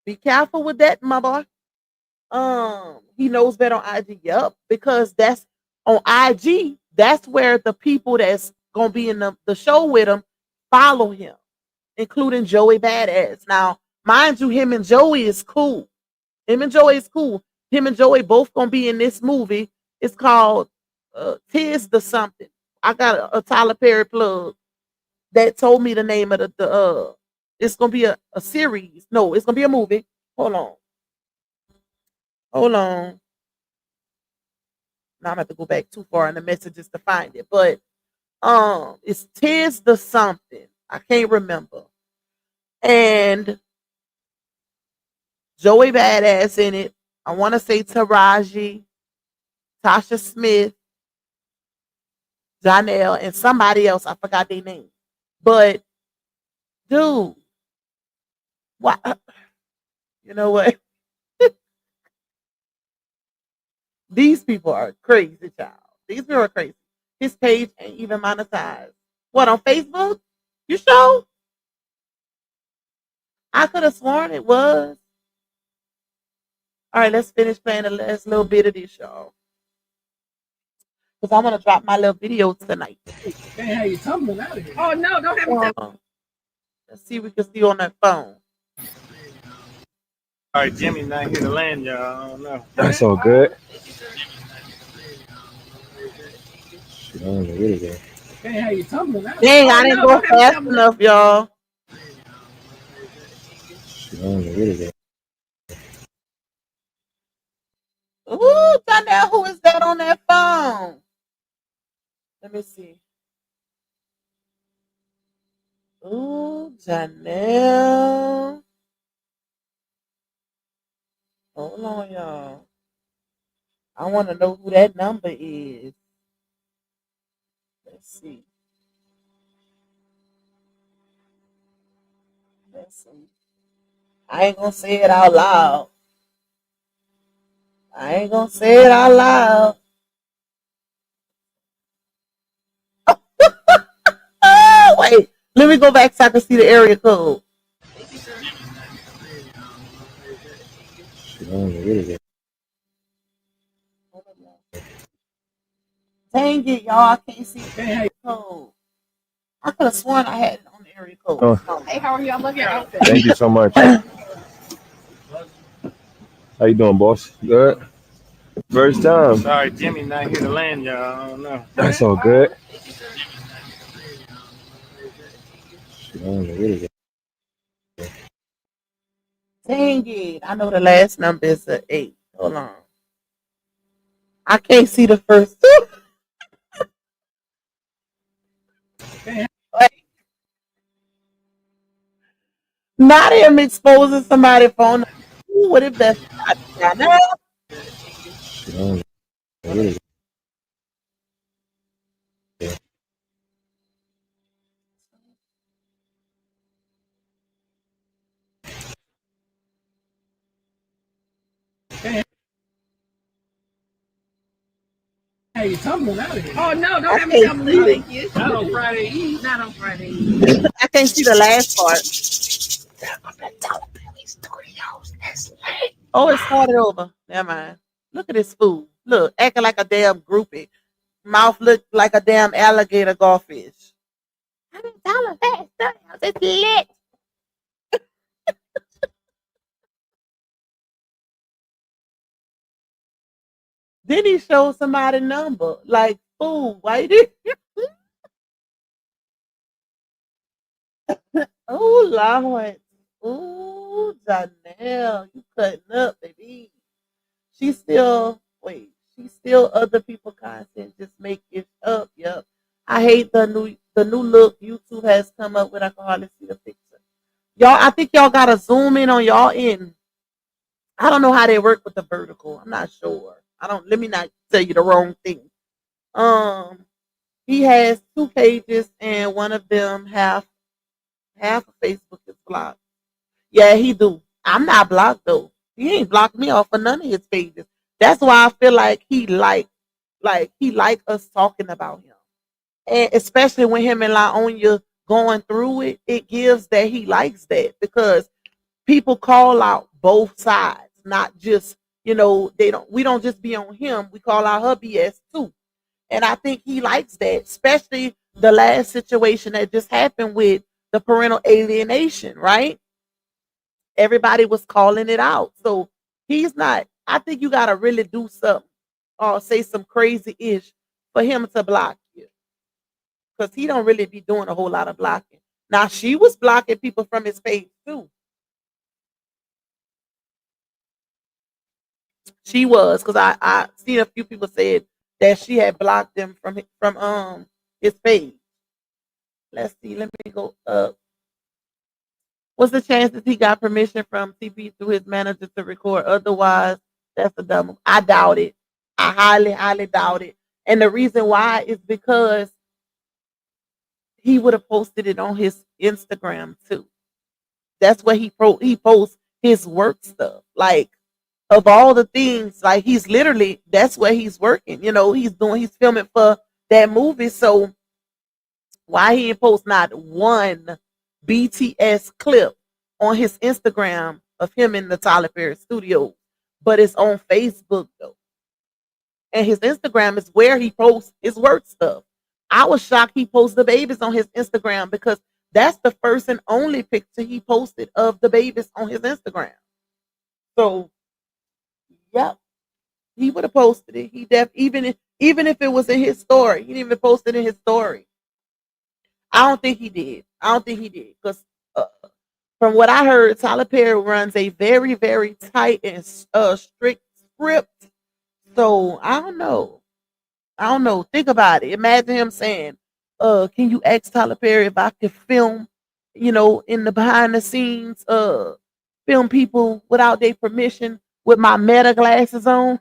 be careful with that, my boy. He knows better on IG. Yup, because that's on IG. That's where the people that's gonna be in the show with him follow him, including Joey Badass. Now, mind you, him and Joey is cool. Him and Joey is cool. Him and Joey both gonna be in this movie. It's called Tis the Something. I got a Tyler Perry plug that told me the name of the it's gonna be a series. No, it's gonna be a movie. Hold on. Hold on. Now I'm gonna have to go back too far in the messages to find it. But it's Tis the Something. I can't remember. And Joey Badass in it. I want to say Taraji, Tasha Smith, Johnell, and somebody else. I forgot their name. But dude, what? You know what? These people are crazy, child. These people are crazy. His page ain't even monetized. What, on Facebook? You sure? I could have sworn it was. All right, let's finish playing the last little bit of this, y'all. because I want to drop my little video tonight. Can't have you tumbling out of here. Oh no, don't have me tell. Let's see if we can see on that phone. All right, Jimmy not here to land, y'all. I don't know. That's all good. Shit, I don't know where to go. Can't have you tumbling out of Dang, here. I didn't go fast enough, y'all. Shit, I don't know where to go. Ooh, Johnell, who is that on that phone? Let me see. Ooh, Johnell. Hold on, y'all. I want to know who that number is. Let's see. Let's see. I ain't gonna say it out loud. I ain't gonna say it out loud. Oh, wait. Let me go back so I can see the area code. Shit, I don't know where to go. Dang it, y'all. I can't see the area code. I could have sworn I had it on the area code. Oh, Hey, how are you? I love your outfit. thank you so much. How you doing, boss? Good. First time. Sorry, Jimmy not here to land, y'all. I don't know. That's all good. Shit, I don't know where to go. Dang it. I know the last number is a 8. Hold on. I can't see the first two. Wait. Not him exposing somebody's phone. Who would it best? Shit, I don't know where to go. Hey, you tumbling out of here. Oh no, I don't have me can't tumbling. see it. Thank you. Not on Friday Eve. Not on Friday. I can't see the last part. Oh, it started over. Never mind. Look at this fool. Look, acting like a damn groupie. Mouth look like a damn alligator goldfish. $100 fast. It's lit. Then he showed somebody number. Like, fool, why you did? Oh, Lord. Ooh, Johnell, you cutting up, baby. She still, wait, she still other people content, just make it up. Yep. I hate the new look YouTube has come up with. I can hardly see the picture. Y'all, I think y'all gotta zoom in on y'all end. I don't know how they work with the vertical. I'm not sure. I don't. Let me not tell you the wrong thing. Um, he has 2 pages, and one of them half of Facebook is blocked. Yeah, he do. I'm not blocked though. He ain't blocked me off of none of his pages. That's why I feel like he like us talking about him, and especially when him and Laonya going through it, it gives that he likes that because people call out both sides, not just they don't. We don't just be on him. We call out her BS too, and I think he likes that, especially the last situation that just happened with the parental alienation, right? Everybody was calling it out. So he's not, I think you gotta really do something or say some crazy ish for him to block you. Because he don't really be doing a whole lot of blocking. Now she was blocking people from his page too. She was, because I seen a few people said that she had blocked them from his page. Let's see, let me go up. What's the chances he got permission from TP through his manager to record? Otherwise, that's a dumb. I doubt it. I highly, highly doubt it. And the reason why is because he would have posted it on his Instagram too. That's where he posts his work stuff. Like of all the things, like he's literally that's where he's working. He's filming for that movie. So why he didn't post not one BTS clip on his Instagram of him in the Tyler Perry studio, but it's on Facebook though. and his Instagram is where he posts his work stuff. I was shocked he posts the babies on his Instagram because that's the first and only picture he posted of the babies on his Instagram. So, yep, he would have posted it. He even if it was in his story, he didn't even post it in his story. I don't think he did. I don't think he did because uh, from what I heard, Tyler Perry runs a very very tight and strict script. So I don't know. I don't know. Think about it. Imagine him saying, can you ask Tyler Perry if I could film, in the behind the scenes, film people without their permission with my meta glasses on?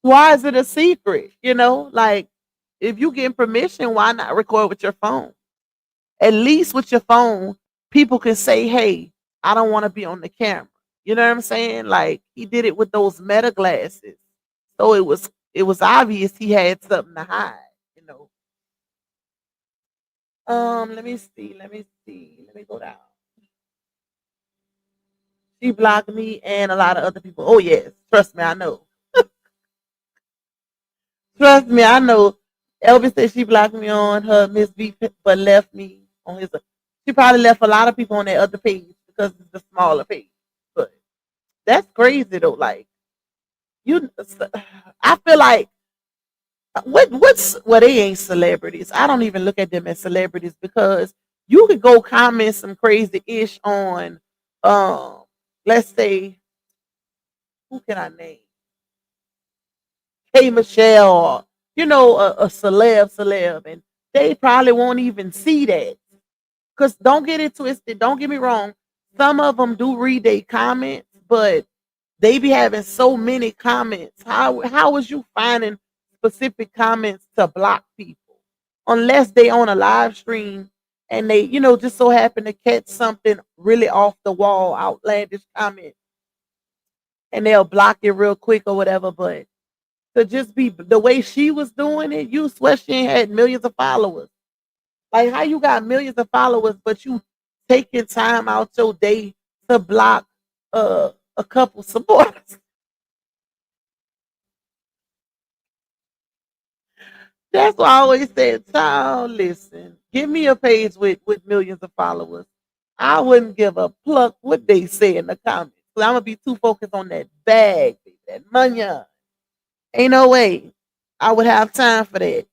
Why is it a secret? Like if you get permission, why not record with your phone? At least with your phone, people can say, hey, I don't want to be on the camera. You know what I'm saying? Like he did it with those meta glasses. So it was obvious he had something to hide, you know. Let me see. Let me see. Let me go down. She blocked me and a lot of other people. Oh yes, trust me, I know. Trust me, I know. Elvis said she blocked me on her Miss B, but left me on his. She probably left a lot of people on that other page because it's the smaller page. But that's crazy though. Like you, I feel like what's well they ain't celebrities. I don't even look at them as celebrities because you could go comment some crazy ish on um let's say who can I name? K Michelle or a celeb and they probably won't even see that. Cause don't get it twisted. Don't get me wrong. Some of them do read their comments, but they be having so many comments. How was you finding specific comments to block people? Unless they on a live stream and they, just so happen to catch something really off the wall, outlandish comment, and they'll block it real quick or whatever. But to just be the way she was doing it, you swear she ain't had millions of followers. Like how you got millions of followers, but you taking time out your day to block a couple supporters. That's why I always said, child, listen, give me a page with millions of followers. I wouldn't give a pluck what they say in the comments. Cause I'm gonna be too focused on that bag, that money. Ain't no way I would have time for that.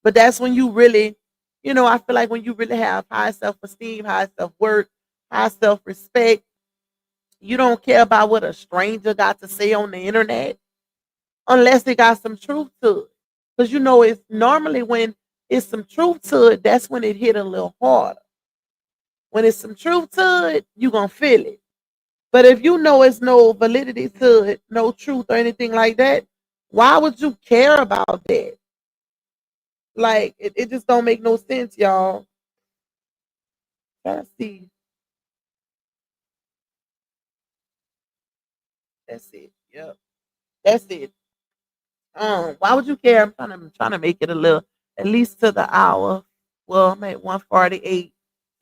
But that's when you really, I feel like when you really have high self esteem, high self worth, high self respect, you don't care about what a stranger got to say on the internet unless they got some truth to it. Because it's normally when it's some truth to it, that's when it hit a little harder. When it's some truth to it, you gonna feel it. But if you know it's no validity to it, no truth or anything like that, why would you care about that? Like it just don't make no sense, y'all. Let's see. That's it. Yep. That's it. Why would you care? I'm trying to make it a little at least to the hour. Well, I'm at 148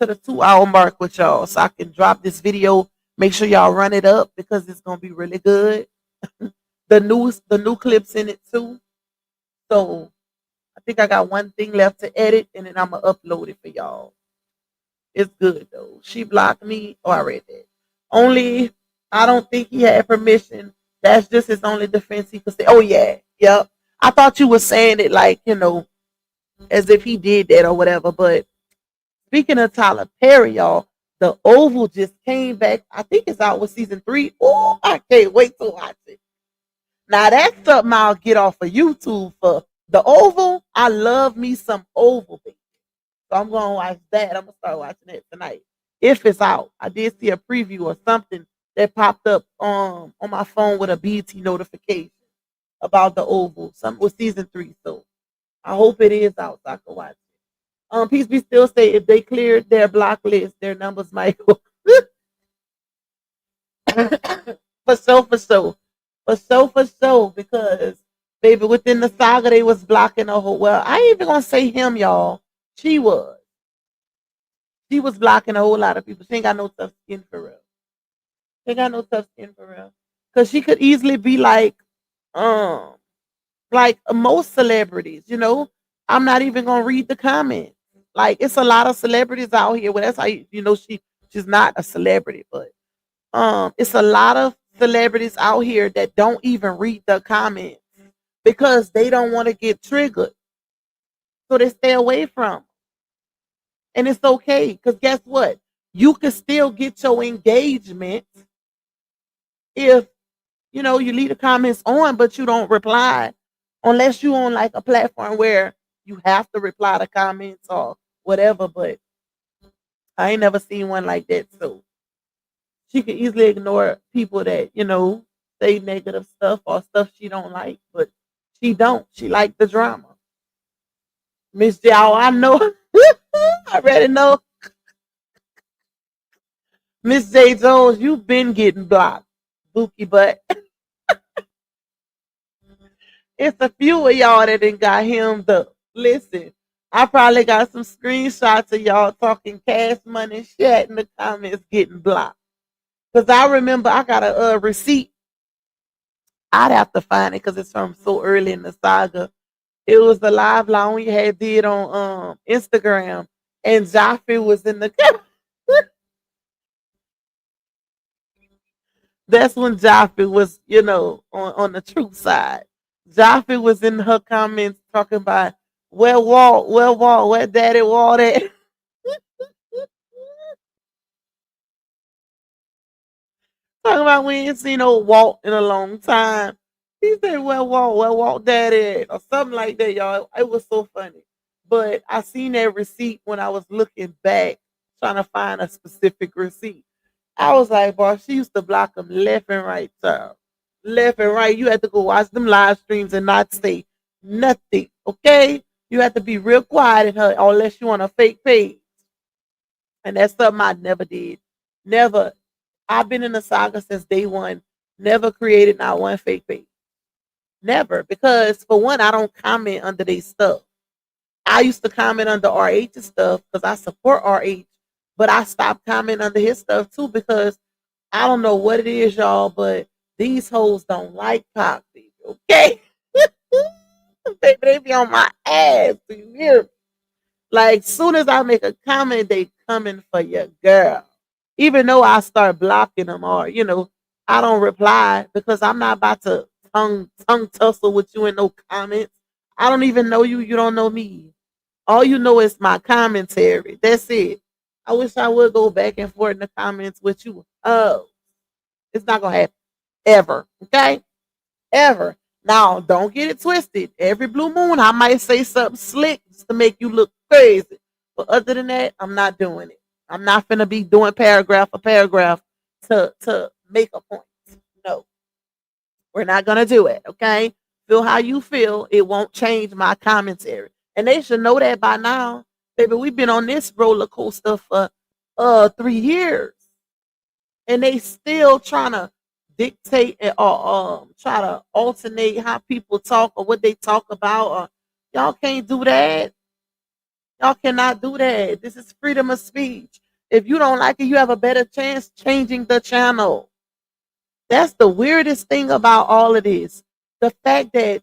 to the 2 hour mark with y'all. So I can drop this video. Make sure y'all run it up because it's gonna be really good. The new clips in it too. So I think I got one thing left to edit and then I'm gonna upload it for y'all. It's good though. She blocked me. Oh, I read that. Only I don't think he had permission. That's just his only defense he could say. Oh yeah, yep. I thought you were saying it like, as if he did that or whatever. But speaking of Tyler Perry, y'all, the Oval just came back. I think it's out with season 3. Oh, I can't wait to watch it. Now that's something I'll get off of YouTube for. The Oval, I love me some Oval, baby. So I'm gonna watch that. I'm gonna start watching it tonight. If it's out. I did see a preview or something that popped up on my phone with a BT notification about the Oval. Something with season 3. So I hope it is out so I can watch it. Peace be still say if they cleared their block list, their numbers might go for sure, for sure. For sure, for sure. Because baby, within the saga they was blocking a whole I ain't even gonna say him, y'all. She was. She was blocking a whole lot of people. She ain't got no tough skin for real. She ain't got no tough skin for real. Cause she could easily be um, like most celebrities, you know. I'm not even gonna read the comments. Like it's a lot of celebrities out here. Well, that's how you know she's not a celebrity, but it's a lot of celebrities out here that don't even read the comments because they don't want to get triggered. So they stay away from. And it's okay because guess what? You can still get your engagement if you know you leave the comments on, but you don't reply, unless you on like a platform where you have to reply to comments or whatever. But I ain't never seen one like that, so she could easily ignore people that you know say negative stuff or stuff she don't like, but she don't. She like the drama. Miss Jow, I know. I already know. Miss J. Jones, you've been getting blocked, Bookie, but it's a few of y'all that done got him up. Listen, I probably got some screenshots of y'all talking cash money shit in the comments getting blocked. Because I remember I got a receipt. I'd have to find it because it's from so early in the saga. It was the live line we had did on Instagram, and Joffrey was in the. That's when Joffrey was, you know, on the truth side. Joffrey was in her comments talking about where Walt, where Daddy Walt at. Talking about we ain't seen no Walt in a long time. He said, where Walt Daddy at? Or something like that, y'all. It was so funny. But I seen that receipt when I was looking back, trying to find a specific receipt. I was like, boy, she used to block them left and right, child. Left and right. You had to go watch them live streams and not say nothing. Okay? You have to be real quiet in her unless you on a fake page. And that's something I never did. Never. I've been in the saga since day one. Never created not one fake page. Never. Because for one, I don't comment under their stuff. I used to comment under RH's stuff because I support RH, but I stopped commenting under his stuff too because I don't know what it is, y'all, but these hoes don't like Pac, baby, okay? Baby, they be on my ass, do you hear me? Like, soon as I make a comment, they coming for your girl. Even though I start blocking them or, you know, I don't reply because I'm not about to tongue tussle with you in no comments. I don't even know you. You don't know me. All you know is my commentary. That's it. I wish I would go back and forth in the comments with you. Oh, it's not gonna happen ever. Okay, ever. Now, don't get it twisted. Every blue moon, I might say something slick just to make you look crazy. But other than that, I'm not doing it. I'm not gonna be doing paragraph for paragraph to make a point. No, we're not gonna do it. Okay, feel how you feel. It won't change my commentary, and they should know that by now, baby. We've been on this roller coaster for 3 years, and they still trying to dictate or try to alternate how people talk or what they talk about. Or y'all can't do that. Y'all cannot do that. This is freedom of speech. If you don't like it, you have a better chance changing the channel. That's the weirdest thing about all of this. The fact that,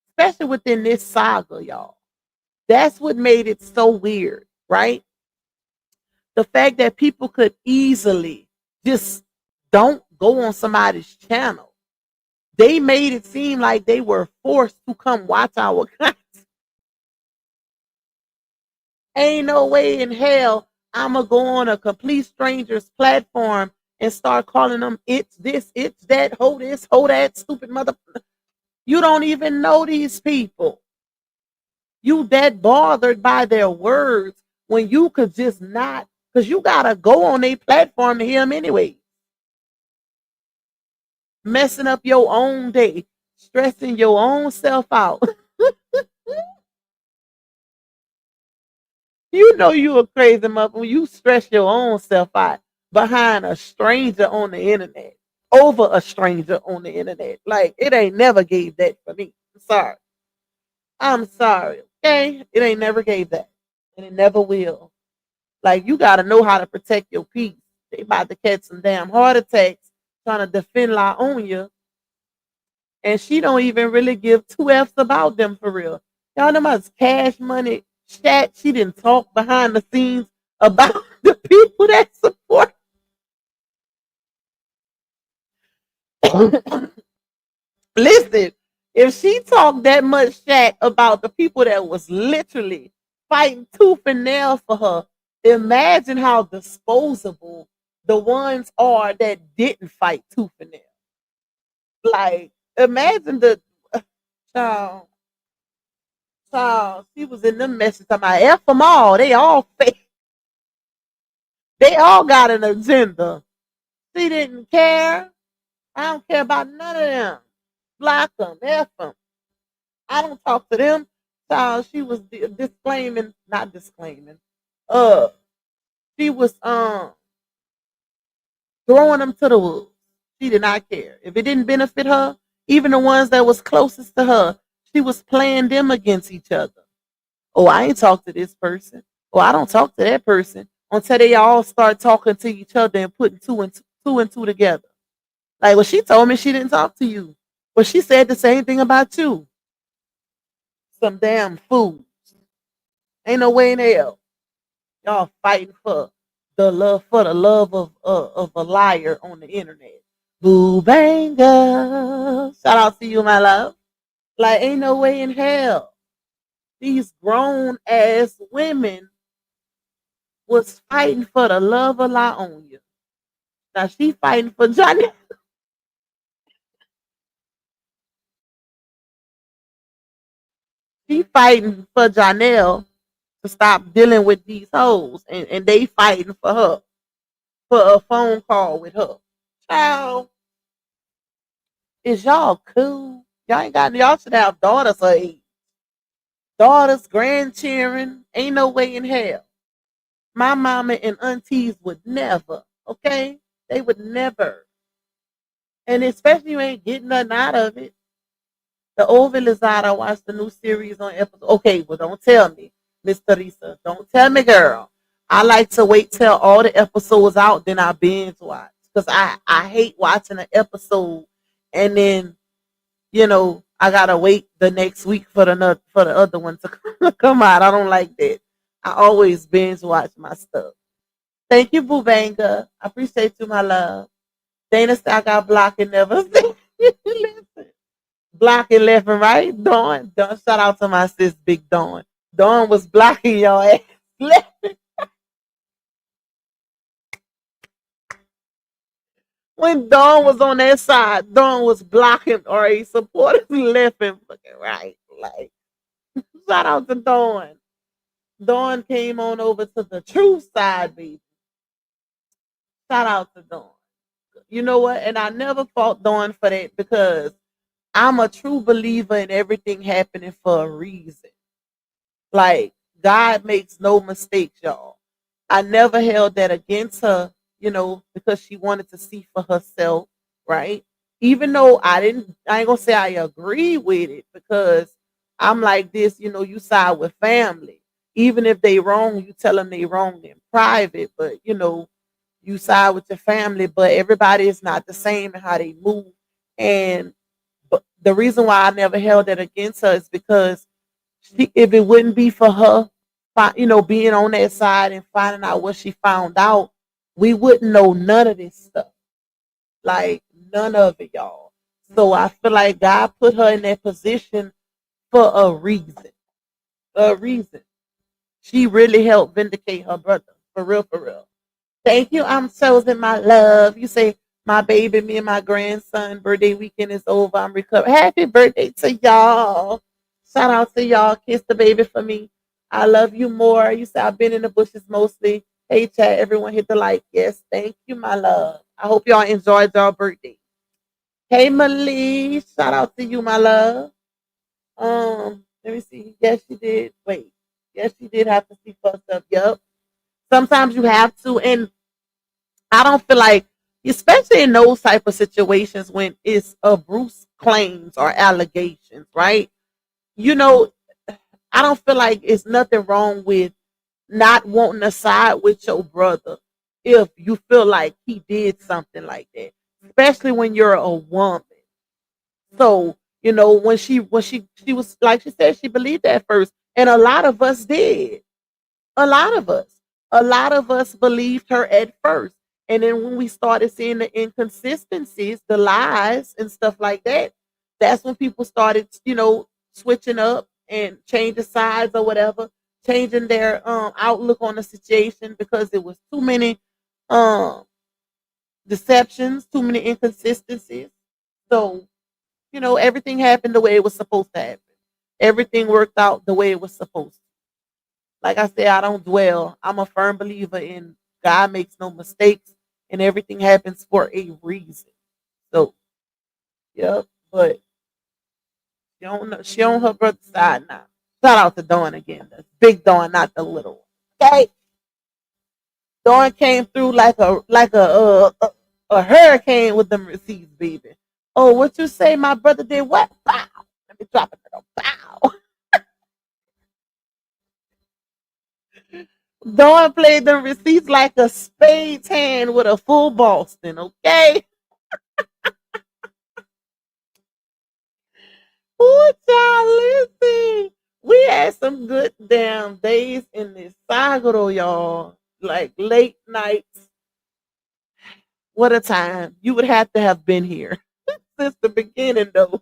especially within this saga, y'all, that's what made it so weird, right? The fact that people could easily just don't go on somebody's channel. They made it seem like they were forced to come watch our content. Ain't no way in hell I'ma go on a complete stranger's platform and start calling them it's this, it's that, ho this, ho that, stupid mother. You don't even know these people. You that bothered by their words when you could just not, because you gotta go on a platform to hear them anyway. Messing up your own day, stressing your own self out. You know you a crazy mother when you stress your own self out behind a stranger on the internet, over a stranger on the internet. Like it ain't never gave that for me. I'm sorry. I'm sorry. Okay, it ain't never gave that, and it never will. Like you gotta know how to protect your peace. They about to catch some damn heart attacks trying to defend La Onya, and she don't even really give two F's about them for real. Y'all know much cash money chat. She didn't talk behind the scenes about the people that support. Listen, if she talked that much chat about the people that was literally fighting tooth and nail for her, imagine how disposable the ones are that didn't fight tooth and nail. Like, imagine the child, child. She was in them messages talking about F them all. They all fake. They all got an agenda. She didn't care. I don't care about none of them. Block them, F them. I don't talk to them. So she was disclaiming, not disclaiming. Uh, she was throwing them to the wolves. She did not care if it didn't benefit her. Even the ones that was closest to her, she was playing them against each other. Oh, I ain't talk to this person. Oh, I don't talk to that person until they all start talking to each other and putting two and two together. Like, well, she told me she didn't talk to you. Well, she said the same thing about you. Some damn fools. Ain't no way in hell. Y'all fighting for the love of a liar on the internet. Boo banger. Shout out to you, my love. Like, ain't no way in hell. These grown ass women was fighting for the love of La Onya. Now she fighting for Johnny. She fighting for Johnell to stop dealing with these hoes. And they fighting for her for a phone call with her. Child, is y'all cool? Y'all ain't got y'all should have daughters her age. Daughters, grandchildren, ain't no way in hell. My mama and aunties would never, okay? They would never. And especially you ain't getting nothing out of it. The old Lizada watched the new series on episode. Okay, well, don't tell me, Miss Teresa. Don't tell me, girl. I like to wait till all the episodes out, then I binge watch. Because I hate watching an episode and then, I gotta wait the next week for the other one to come out. I don't like that. I always binge watch my stuff. Thank you, Bubanga. I appreciate you, my love. Dana said I got blocked and never seen. Listen. Blocking left and right. Dawn, shout out to my sis, Big Dawn. Dawn was blocking your ass left. When Dawn was on that side, Dawn was blocking or a supportive left and fucking right. Like, shout out to Dawn. Dawn came on over to the true side, baby. Shout out to Dawn. You know what? And I never fought Dawn for that because I'm a true believer in everything happening for a reason. Like, God makes no mistakes, y'all. I never held that against her, because she wanted to see for herself, right? Even though I ain't gonna say I agree with it because I'm like this, you side with family. Even if they wrong, you tell them they wrong in private, but you side with your family, but everybody is not the same in how they move. And but the reason why I never held that against her is because if it wouldn't be for her, being on that side and finding out what she found out, we wouldn't know none of this stuff. Like, none of it, y'all. So I feel like God put her in that position for a reason. A reason. She really helped vindicate her brother. For real, for real. Thank you. I'm chosen, my love. You say my baby, me and my grandson birthday weekend is over. I'm recovering. Happy birthday to y'all. Shout out to y'all. Kiss the baby for me. I love you more. You say I've been in the bushes mostly. Hey chat, everyone hit the like. Yes, thank you, my love. I hope y'all enjoyed y'all birthday. Hey Malie, shout out to you, my love. Let me see. Yes, she did. Wait. Yes, she did have to see fucked up. Yup. Sometimes you have to, and I don't feel like, especially in those type of situations when it's Bruce claims or allegations, right? You know, I don't feel like it's nothing wrong with not wanting to side with your brother if you feel like he did something like that, especially when you're a woman. So, you know, when she was like she said, she believed that at first. And a lot of us did. A lot of us. A lot of us believed her at first. And then when we started seeing the inconsistencies, the lies and stuff like that, that's when people started, you know, switching up and changing sides or whatever, changing their outlook on the situation because it was too many um deceptions, too many inconsistencies. So, you know, everything happened the way it was supposed to happen. Everything worked out the way it was supposed to. Like I said, I don't dwell. I'm a firm believer in God makes no mistakes and everything happens for a reason. So, yeah, but she on her brother's side now. Shout out to Dawn again. The big Dawn, not the little one. Okay. Dawn came through like a hurricane with them receipts, baby. Oh, what you say? My brother did what? Pow. Let me drop it. Pow. Dawn played them receipts like a spades hand with a full Boston. Okay. Ooh, child, listen. We had some good damn days in this Sagro, y'all. Like late nights. What a time. You would have to have been here since the beginning, though.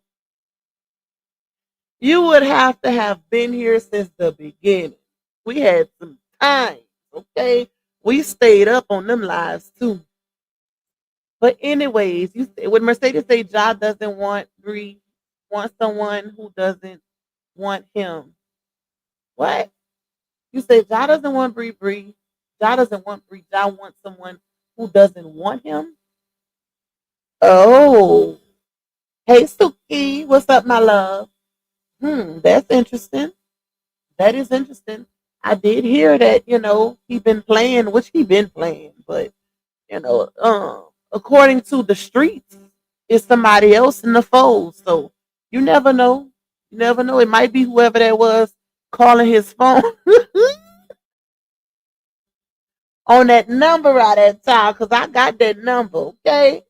You would have to have been here since the beginning. We had some time, okay? We stayed up on them lives too. But anyways, you say when Mercedes say Ja doesn't want Bree, want someone who doesn't want him. What? You say Ja doesn't want Bree. Ja doesn't want Bree. Ja wants someone who doesn't want him. Oh. Hey Suki, what's up, my love? That's interesting. That is interesting. I did hear that, you know, he been playing, which he been playing, but you know, according to the streets, it's somebody else in the fold. So you never know. You never know. It might be whoever that was calling his phone on that number right at time, because I got that number, okay?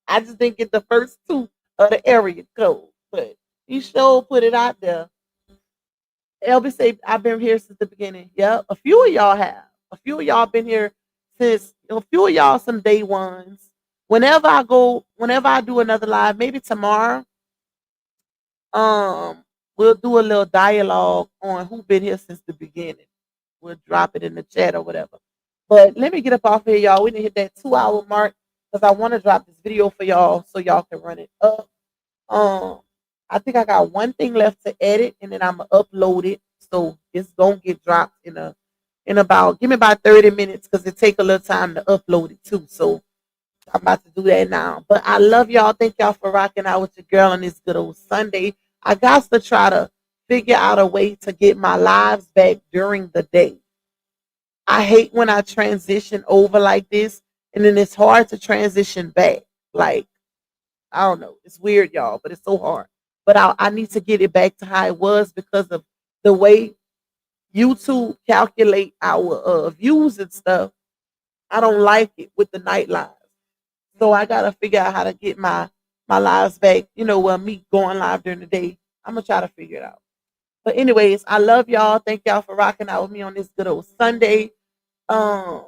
I just didn't get the first two of the area code, but he sure put it out there. LB say I've been here since the beginning. Yeah, a few of y'all have. A few of y'all been here since. A few of y'all some day ones. Whenever I do another live, maybe tomorrow, we'll do a little dialogue on who been here since the beginning. We'll drop it in the chat or whatever. But let me get up off here, y'all. We need to hit that 2-hour mark because I want to drop this video for y'all so y'all can run it up. I think I got one thing left to edit, and then I'm gonna upload it. So it's gonna get dropped in about give me about 30 minutes because it take a little time to upload it too. So I'm about to do that now. But I love y'all. Thank y'all for rocking out with your girl on this good old Sunday. I got to try to figure out a way to get my lives back during the day. I hate when I transition over like this, and then it's hard to transition back. Like, I don't know. It's weird, y'all, but it's so hard. But I need to get it back to how it was because of the way YouTube calculate our views and stuff. I don't like it with the night lives. So I got to figure out how to get my lives back, you know, me going live during the day. I'm going to try to figure it out. But anyways, I love y'all. Thank y'all for rocking out with me on this good old Sunday. And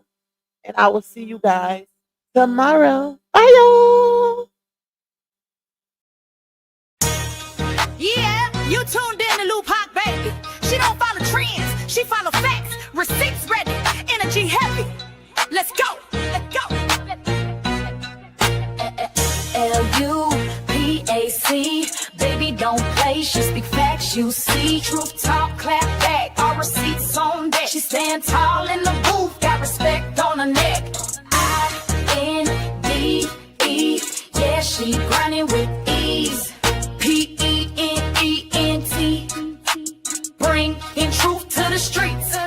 I will see you guys tomorrow. Bye, y'all. Yeah, you tuned in to Lou Pop, baby. She don't follow trends, she follow facts. Receipts ready, energy heavy. Let's go, let's go. Lupac, baby don't play. She speak facts, you see. Truth talk, clap back. All receipts on deck. She stand tall in the booth, got respect on her neck. INDE, yeah, she grinding with ease. PENENT, bringing truth to the streets.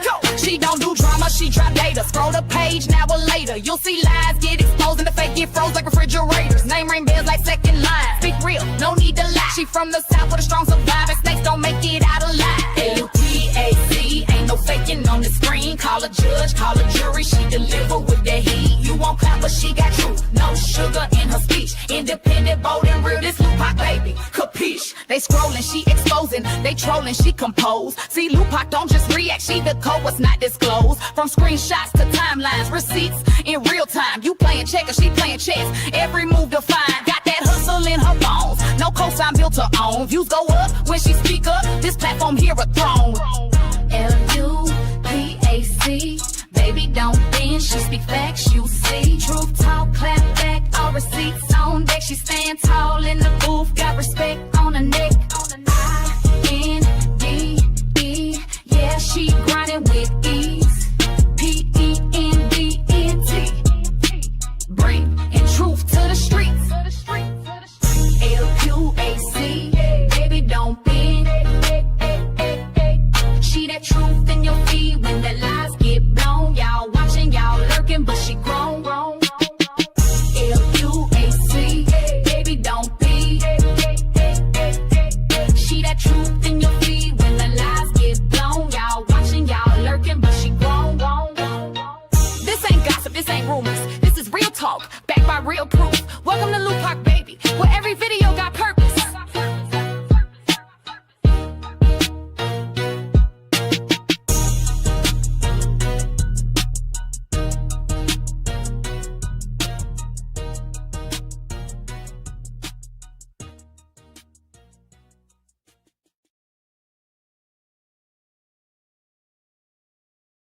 She don't do drama, she drop data. Scroll the page, now or later. You'll see lies get exposed and the fake get froze like refrigerators. Name ring bells like second line. Speak real, no need to lie. She from the south with a strong survivor. Snakes don't make it out alive. LUPAC, ain't no faking on the screen. Call Call a judge, call a jury, she deliver with that heat. You won't clap, but she got truth. No sugar in her speech. Independent, bold, and real, this Lupac baby. Capiche? They scrolling, she exposing. They trolling, she compose. See, Lupac don't just react, she the code what's not disclosed. From screenshots to timelines, receipts in real time. You playing checkers, she playing chess. Every move defined, got that hustle in her bones. No cosign built her own. Views go up when she speak up. This platform here a throne. Lupac, baby don't bend, she speak facts, you see. Truth talk, clap back, all receipts on deck. She stand tall in the booth, got respect on her neck. I-N-D-E, yeah, she grinding with ease. P-E-N-D-E-T, bringing truth to the streets. L-U-A-C, baby don't bend. She that truth in your feed when the lies get blown. Y'all watching, y'all lurking, but she grown. L-U-A-C, baby don't be. She that truth in your feed when the lies get blown. Y'all watching, y'all lurking, but she grown. This ain't gossip, this ain't rumors. This is real talk, backed by real proof. Welcome to Lupac, baby.